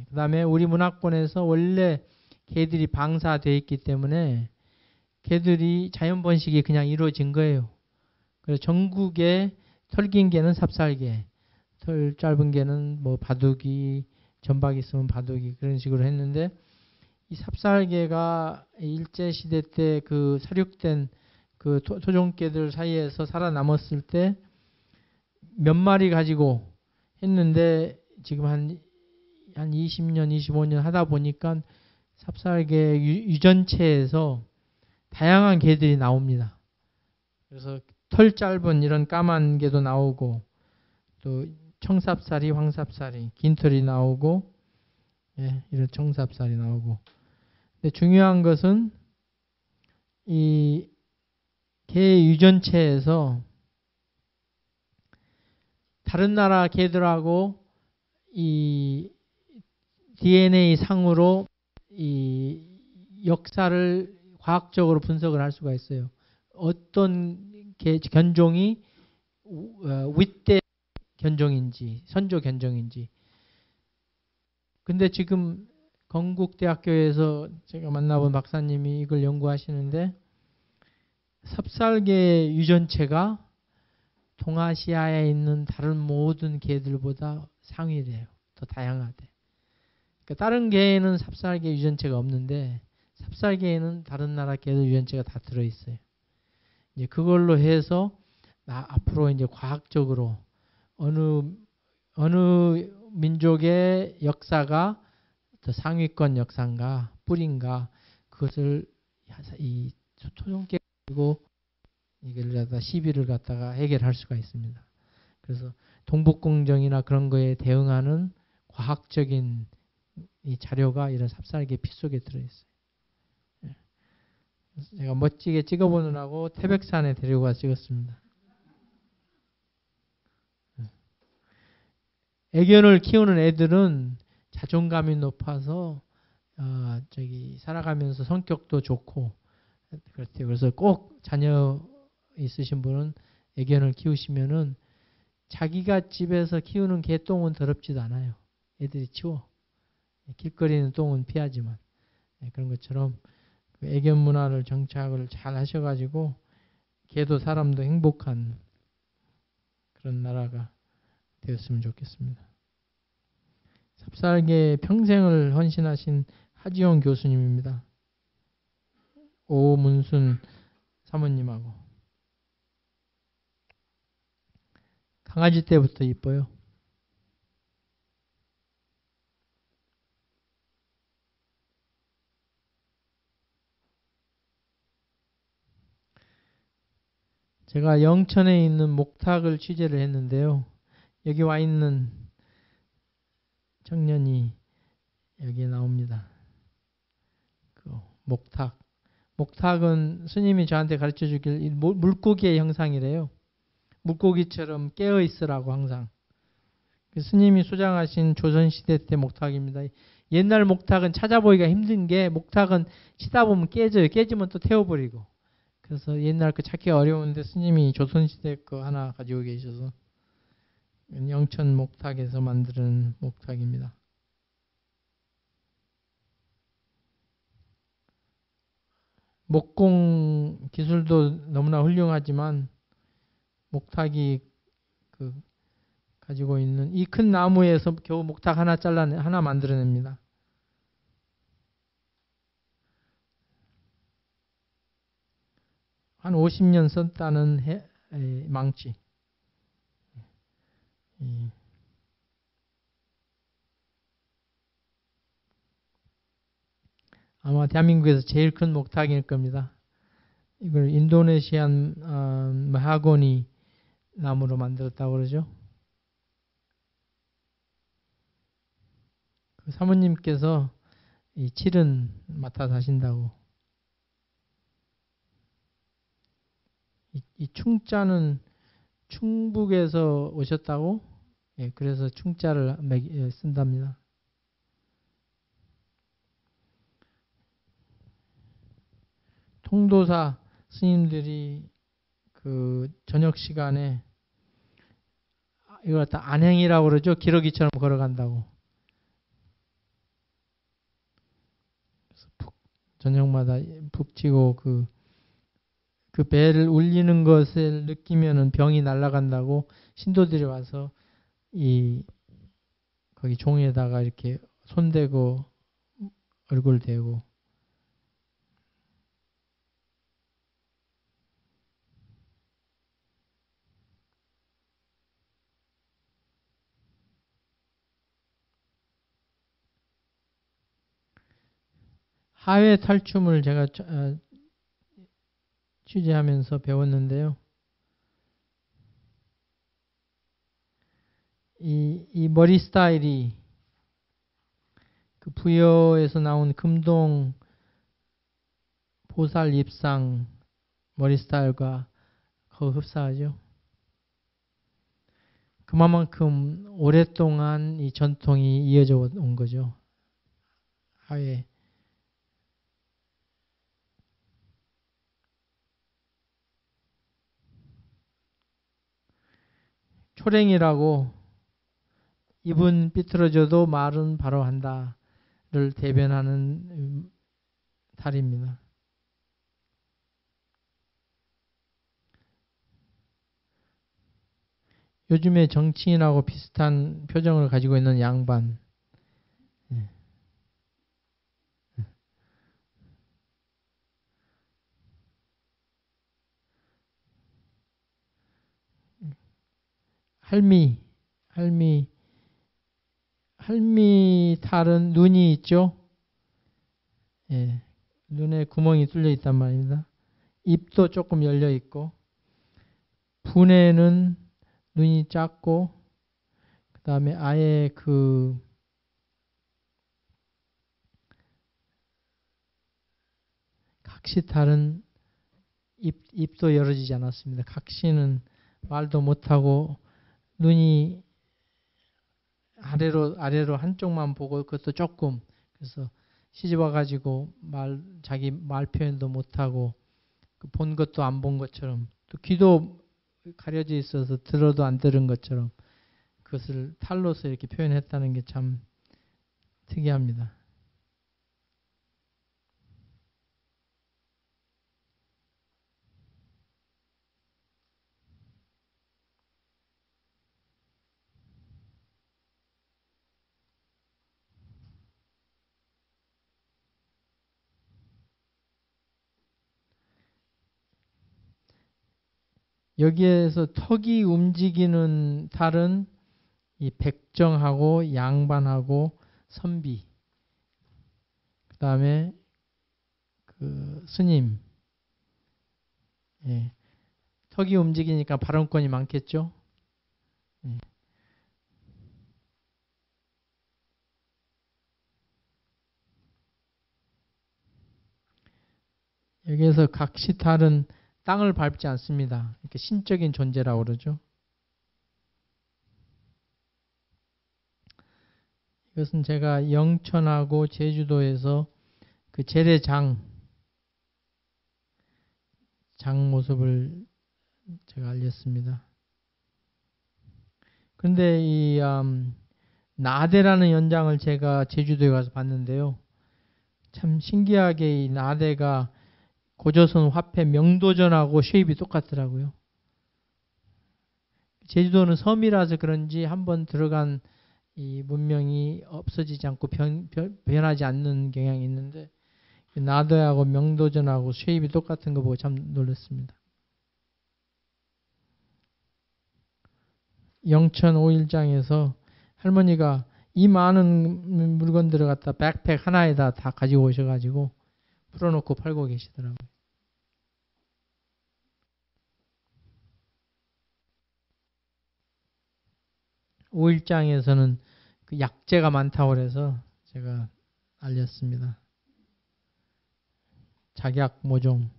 그 다음에 우리 문화권에서 원래 개들이 방사되어 있기 때문에 개들이 자연 번식이 그냥 이루어진 거예요. 그래서 전국에 털 긴 개는 삽살개, 털 짧은 개는 뭐 바둑이, 전박 있으면 바둑이 그런 식으로 했는데 이 삽살개가 일제시대 때 그 사육된 그 토종개들 사이에서 살아남았을 때 몇 마리 가지고 했는데 지금 한 20년, 25년 하다 보니까 삽살개 유전체에서 다양한 개들이 나옵니다. 그래서 털 짧은 이런 까만 개도 나오고 또 청삽살이, 황삽살이, 긴 털이 나오고 이런 청삽살이 나오고. 근데 중요한 것은 이 개 유전체에서 다른 나라 개들하고 이 DNA 상으로 이 역사를 과학적으로 분석을 할 수가 있어요. 어떤 개 견종이 윗대 견종인지 선조 견종인지. 근데 지금 건국대학교에서 제가 만나본 박사님이 이걸 연구하시는데 삽살개 유전체가 동아시아에 있는 다른 모든 개들보다 상위래요. 더 다양하대. 그러니까 다른 개에는 삽살개 유전체가 없는데 삽살개에는 다른 나라 개들 유전체가 다 들어있어요. 이제 그걸로 해서 앞으로 이제 과학적으로 어느 민족의 역사가 더 상위권 역사인가 뿌리인가 그것을 이 토종개 가지고 이걸 갖다 시비를 갖다가 해결할 수가 있습니다. 그래서 동북공정이나 그런 거에 대응하는 과학적인 이 자료가 이런 삽살개 피 속에 들어있어요. 제가 멋지게 찍어보느라고 태백산에 데리고 가서 찍었습니다. 애견을 키우는 애들은 자존감이 높아서 살아가면서 성격도 좋고 그렇대요. 그래서 꼭 자녀 있으신 분은 애견을 키우시면은 자기가 집에서 키우는 개똥은 더럽지도 않아요. 애들이 치워. 길거리는 똥은 피하지만 그런 것처럼 그 애견 문화를 정착을 잘 하셔가지고 개도 사람도 행복한 그런 나라가 되었으면 좋겠습니다. 삽살개 평생을 헌신하신 하지용 교수님입니다. 오문순 사모님하고 강아지 때부터 이뻐요. 제가 영천에 있는 목탁을 취재를 했는데요. 여기 와 있는 청년이 여기에 나옵니다. 그 목탁. 목탁은 스님이 저한테 가르쳐 주길 물고기의 형상이래요. 물고기처럼 깨어 있으라고 항상. 스님이 소장하신 조선시대 때 목탁입니다. 옛날 목탁은 찾아보기가 힘든 게 목탁은 치다 보면 깨져요. 깨지면 또 태워버리고. 그래서 옛날 거 찾기 어려운데 스님이 조선시대 거 하나 가지고 계셔서 영천 목탁에서 만드는 목탁입니다. 목공 기술도 너무나 훌륭하지만 목탁이 가지고 있는 이 큰 나무에서 겨우 목탁 하나 만들어냅니다. 한 50년 썼다는 망치. 아마 대한민국에서 제일 큰 목탁일 겁니다. 이걸 인도네시안 마하고니 나무로 만들었다고 그러죠. 그 사모님께서 이 칠은 맡아서 하신다고. 이 충자는 충북에서 오셨다고? 예, 그래서 충자를 쓴답니다. 통도사 스님들이 그 저녁 시간에 이걸 갖다 안행이라고 그러죠. 기러기처럼 걸어간다고. 그래서 저녁마다 푹 치고 그 배를 울리는 것을 느끼면은 병이 날아간다고 신도들이 와서 거기 종에다가 이렇게 손대고 얼굴 대고. 하회 탈춤을 제가 취재하면서 배웠는데요. 이 머리 스타일이 그 부여에서 나온 금동 보살 입상 머리 스타일과 거의 흡사하죠. 그만큼 오랫동안 이 전통이 이어져 온 거죠. 하회. 초랭이라고 입은 삐뚤어져도 말은 바로 한다를 대변하는 탈입니다. 요즘에 정치인하고 비슷한 표정을 가지고 있는 양반. 할미 탈은 눈이 있죠. 예, 눈에 구멍이 뚫려 있단 말입니다. 입도 조금 열려 있고, 분에는 눈이 작고, 그 다음에 아예 각시탈은 입도 열어지지 않았습니다. 각시는 말도 못하고 눈이 아래로 한쪽만 보고 그것도 조금 그래서 시집 와가지고 자기 말 표현도 못하고 본 것도 안 본 것처럼 또 귀도 가려져 있어서 들어도 안 들은 것처럼 그것을 탈로서 이렇게 표현했다는 게 참 특이합니다. 여기에서 턱이 움직이는 탈은 이 백정하고 양반하고 선비, 그 다음에 그 스님, 예. 턱이 움직이니까 발언권이 많겠죠. 예. 여기에서 각시탈은 땅을 밟지 않습니다. 이렇게 신적인 존재라고 그러죠. 이것은 제가 영천하고 제주도에서 그 재래장 모습을 제가 알렸습니다. 그런데 이 나대라는 연장을 제가 제주도에 가서 봤는데요. 참 신기하게 이 나대가 고조선 화폐 명도전하고 쉐입이 똑같더라고요. 제주도는 섬이라서 그런지 한번 들어간 이 문명이 없어지지 않고 변하지 않는 경향이 있는데 나대하고 명도전하고 쉐입이 똑같은 거 보고 참 놀랐습니다. 영천 5일장에서 할머니가 이 많은 물건들을 갖다 백팩 하나에다 다 가지고 오셔가지고 풀어놓고 팔고 계시더라고요. 5일장에서는 그 약재가 많다고 그래서 제가 알렸습니다. 작약 모종,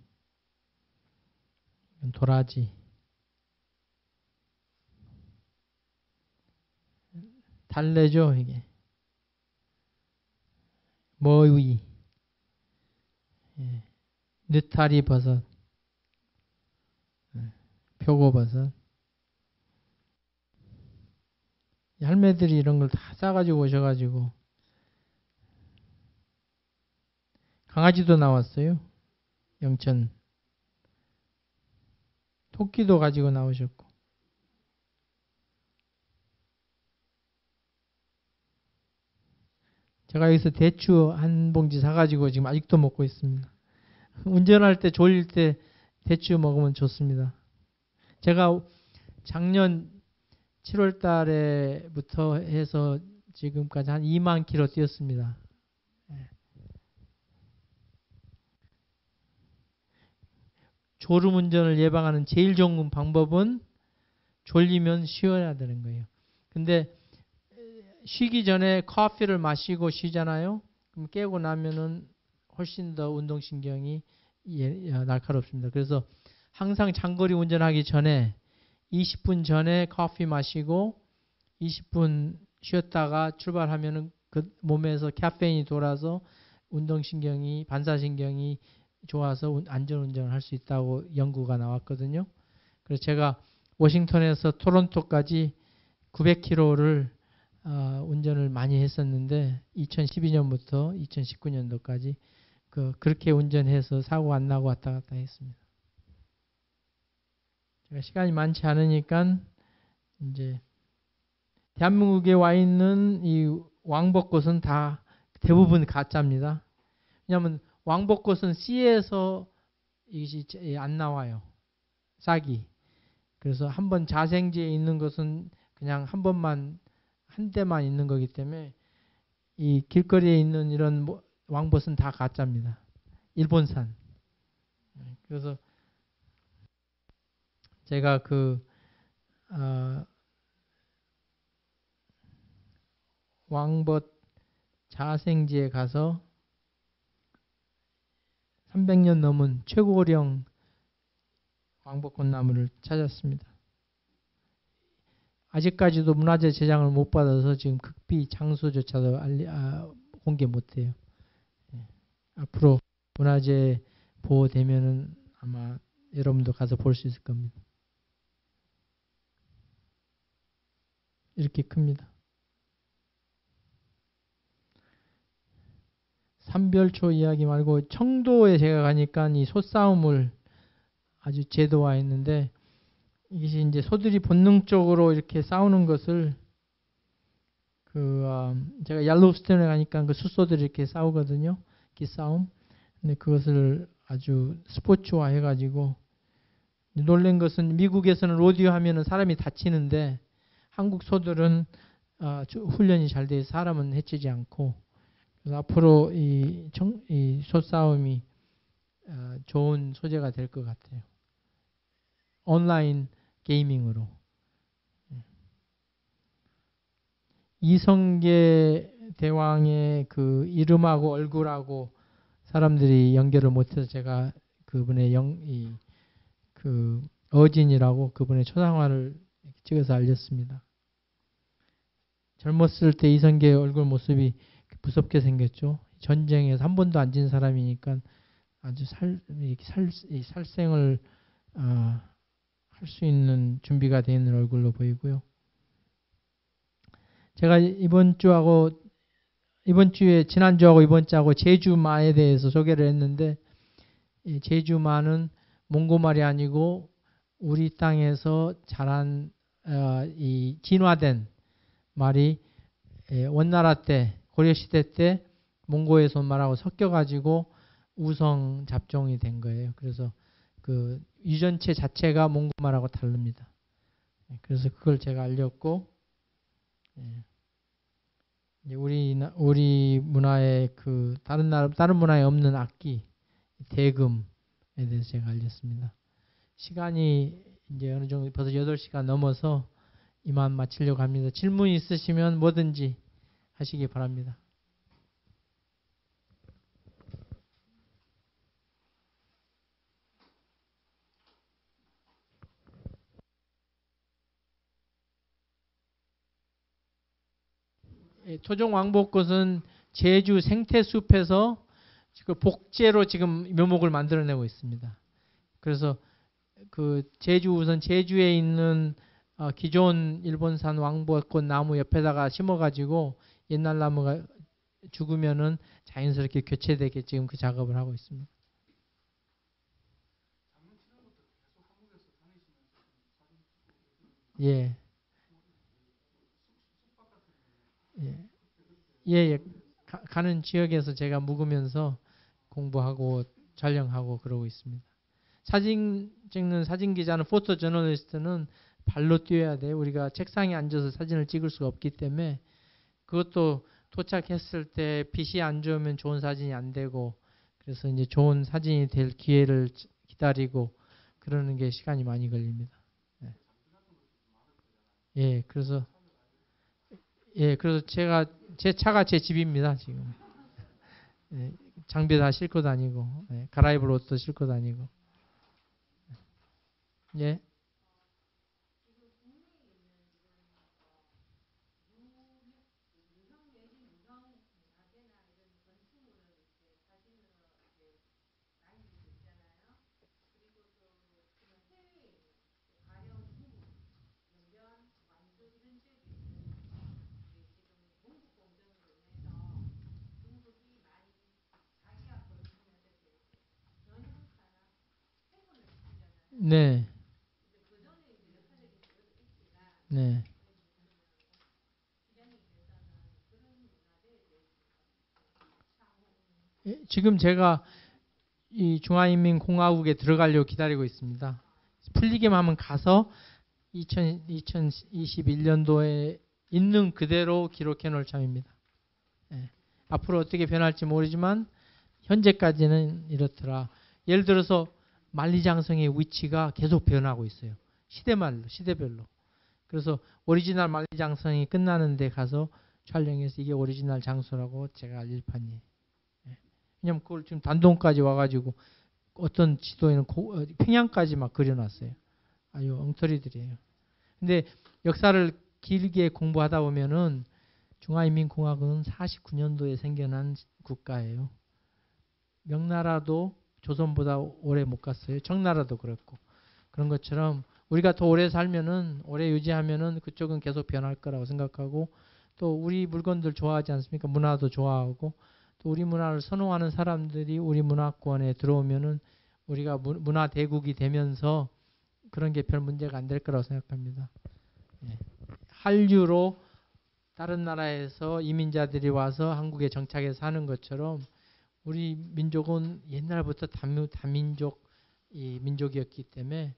도라지, 달래죠 이게. 머위, 느타리 버섯, 표고버섯. 할매들이 이런 걸 다 싸가지고 오셔가지고 강아지도 나왔어요. 영천. 토끼도 가지고 나오셨고. 제가 여기서 대추 한 봉지 사가지고 지금 아직도 먹고 있습니다. 운전할 때 졸릴 때 대추 먹으면 좋습니다. 제가 작년 7월 달에부터 해서 지금까지 한 2만 킬로 뛰었습니다. 졸음 운전을 예방하는 제일 좋은 방법은 졸리면 쉬어야 되는 거예요. 근데 쉬기 전에 커피를 마시고 쉬잖아요. 그럼 깨고 나면은 훨씬 더 운동신경이 날카롭습니다. 그래서 항상 장거리 운전하기 전에 20분 전에 커피 마시고 20분 쉬었다가 출발하면은 그 몸에서 카페인이 돌아서 운동신경이 반사신경이 좋아서 안전운전을 할 수 있다고 연구가 나왔거든요. 그래서 제가 워싱턴에서 토론토까지 900km를 운전을 많이 했었는데 2012년부터 2019년도까지 그렇게 운전해서 사고 안 나고 왔다 갔다 했습니다. 제가 시간이 많지 않으니까 이제 대한민국에 와 있는 이 왕벚꽃은 다 대부분 가짜입니다. 왜냐하면 왕벚꽃은 씨에서 이것이 안 나와요. 싹이. 그래서 한번 자생지에 있는 것은 그냥 한 대만 있는 거기 때문에 이 길거리에 있는 이런 왕벗은 다 가짜입니다. 일본산. 그래서 제가 왕벗 자생지에 가서 300년 넘은 최고령 왕복권 나무를 찾았습니다. 아직까지도 문화재 제장을 못 받아서 지금 극비 장소조차도 공개 못해요. 앞으로 문화재 보호되면은 아마 여러분도 가서 볼 수 있을 겁니다. 이렇게 큽니다. 삼별초 이야기 말고 청도에 제가 가니까 이 소싸움을 아주 제도화했는데, 이것이 이제 소들이 본능적으로 이렇게 싸우는 것을 제가 얄로우스톤에 가니까 그 숫소들이 이렇게 싸우거든요. 기싸움. 근데 그것을 아주 스포츠화 해가지고, 놀란 것은 미국에서는 로디오 하면은 사람이 다치는데 한국 소들은 훈련이 잘 돼서 사람은 해치지 않고, 그래서 앞으로 이 소싸움이 좋은 소재가 될 것 같아요. 온라인 게이밍으로. 이성계 대왕의 그 이름하고 얼굴하고 사람들이 연결을 못해서 제가 그분의 어진이라고 그분의 초상화를 찍어서 알렸습니다. 젊었을 때 이성계의 얼굴 모습이 무섭게 생겼죠. 전쟁에서 한 번도 안 진 사람이니까 아주 살생을 할 수 있는 준비가 되어 있는 얼굴로 보이고요. 제가 이번 주에 지난주하고 이번 주하고 제주마에 대해서 소개를 했는데, 제주마는 몽고말이 아니고 우리 땅에서 자란 이 진화된 말이 원나라 때 고려시대 때 몽고에서 온 말하고 섞여가지고 우성 잡종이 된 거예요. 그래서 그 유전체 자체가 몽고말하고 다릅니다. 그래서 그걸 제가 알렸고, 우리 문화의 그 다른 문화에 없는 악기 대금에 대해서 제가 알렸습니다. 시간이 이제 어느 정도 벌써 8시간 넘어서 이만 마치려고 합니다. 질문 있으시면 뭐든지 하시기 바랍니다. 토종 왕복꽃은 제주 생태숲에서 지금 복제로 지금 묘목을 만들어내고 있습니다. 그래서 그 우선 제주에 있는 기존 일본산 왕복꽃 나무 옆에다가 심어가지고 옛날 나무가 죽으면은 자연스럽게 교체되게 지금 그 작업을 하고 있습니다. 예. 예. 가는 지역에서 제가 묵으면서 공부하고 촬영하고 그러고 있습니다. 사진 찍는 사진 기자는 포토 저널리스트는 발로 뛰어야 돼. 우리가 책상에 앉아서 사진을 찍을 수가 없기 때문에, 그것도 도착했을 때 빛이 안 좋으면 좋은 사진이 안 되고, 그래서 이제 좋은 사진이 될 기회를 기다리고 그러는 게 시간이 많이 걸립니다. 그래서 제 차가 제 집입니다, 지금. 장비 다 싣고 다니고, 갈아입을 옷도 싣고 다니고. 예. 네. 네. 지금 제가 이 중화인민공화국에 들어가려고 기다리고 있습니다. 풀리기만 하면 가서 2021년도에 있는 그대로 기록해 놓을 참입니다. 앞으로 어떻게 변할지 모르지만 현재까지는 이렇더라. 예를 들어서 만리장성의 위치가 계속 변하고 있어요. 시대별로. 그래서 오리지널 만리장성이 끝나는 데 가서 촬영해서 이게 오리지널 장소라고 제가 알릴 판이에요. 왜냐면 그걸 지금 단동까지 와가지고 어떤 지도에는 평양까지 막 그려놨어요. 아유 엉터리들이에요. 근데 역사를 길게 공부하다 보면은 중화인민공화국은 49년도에 생겨난 국가예요. 명나라도 조선보다 오래 못 갔어요. 청나라도 그렇고. 그런 것처럼 우리가 더 오래 살면은 오래 유지하면은 그쪽은 계속 변할 거라고 생각하고 또 우리 물건들 좋아하지 않습니까? 문화도 좋아하고 또 우리 문화를 선호하는 사람들이 우리 문화권에 들어오면은 우리가 문화 대국이 되면서 그런 게 별 문제가 안 될 거라고 생각합니다. 예. 한류로 다른 나라에서 이민자들이 와서 한국에 정착해서 사는 것처럼 우리 민족은 옛날부터 다민족 민족이었기 때문에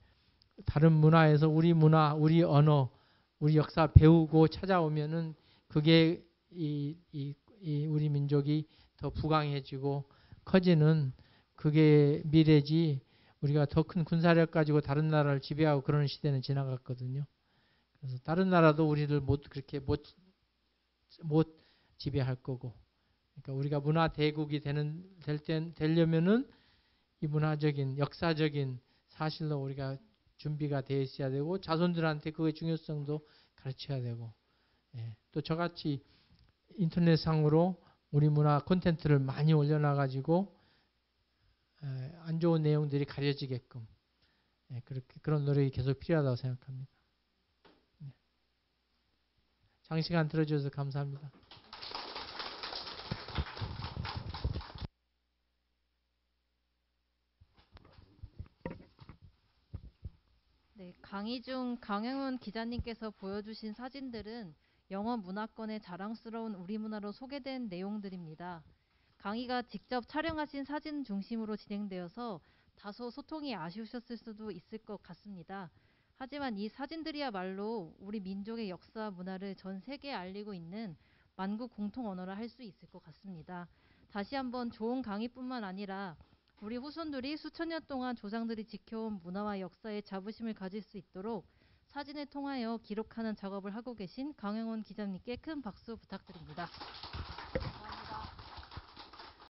다른 문화에서 우리 문화, 우리 언어, 우리 역사 배우고 찾아오면은 그게 우리 민족이 더 부강해지고 커지는 그게 미래지 우리가 더 큰 군사력 가지고 다른 나라를 지배하고 그러는 시대는 지나갔거든요. 그래서 다른 나라도 우리를 그렇게 못 지배할 거고. 그러니까 우리가 문화 대국이 되려면은 이 문화적인 역사적인 사실로 우리가 준비가 되어 있어야 되고 자손들한테 그의 중요성도 가르쳐야 되고 예. 또 저같이 인터넷상으로 우리 문화 콘텐츠를 많이 올려놔가지고 안 좋은 내용들이 가려지게끔 예. 그런 노력이 계속 필요하다고 생각합니다. 네. 장시간 들어주셔서 감사합니다. 네, 강의 중 강영훈 기자님께서 보여주신 사진들은 영어 문화권의 자랑스러운 우리 문화로 소개된 내용들입니다. 강의가 직접 촬영하신 사진 중심으로 진행되어서 다소 소통이 아쉬우셨을 수도 있을 것 같습니다. 하지만 이 사진들이야말로 우리 민족의 역사와 문화를 전 세계에 알리고 있는 만국 공통 언어라 할 수 있을 것 같습니다. 다시 한번 좋은 강의뿐만 아니라 우리 후손들이 수천 년 동안 조상들이 지켜온 문화와 역사에 자부심을 가질 수 있도록 사진을 통하여 기록하는 작업을 하고 계신 강영훈 기자님께 큰 박수 부탁드립니다.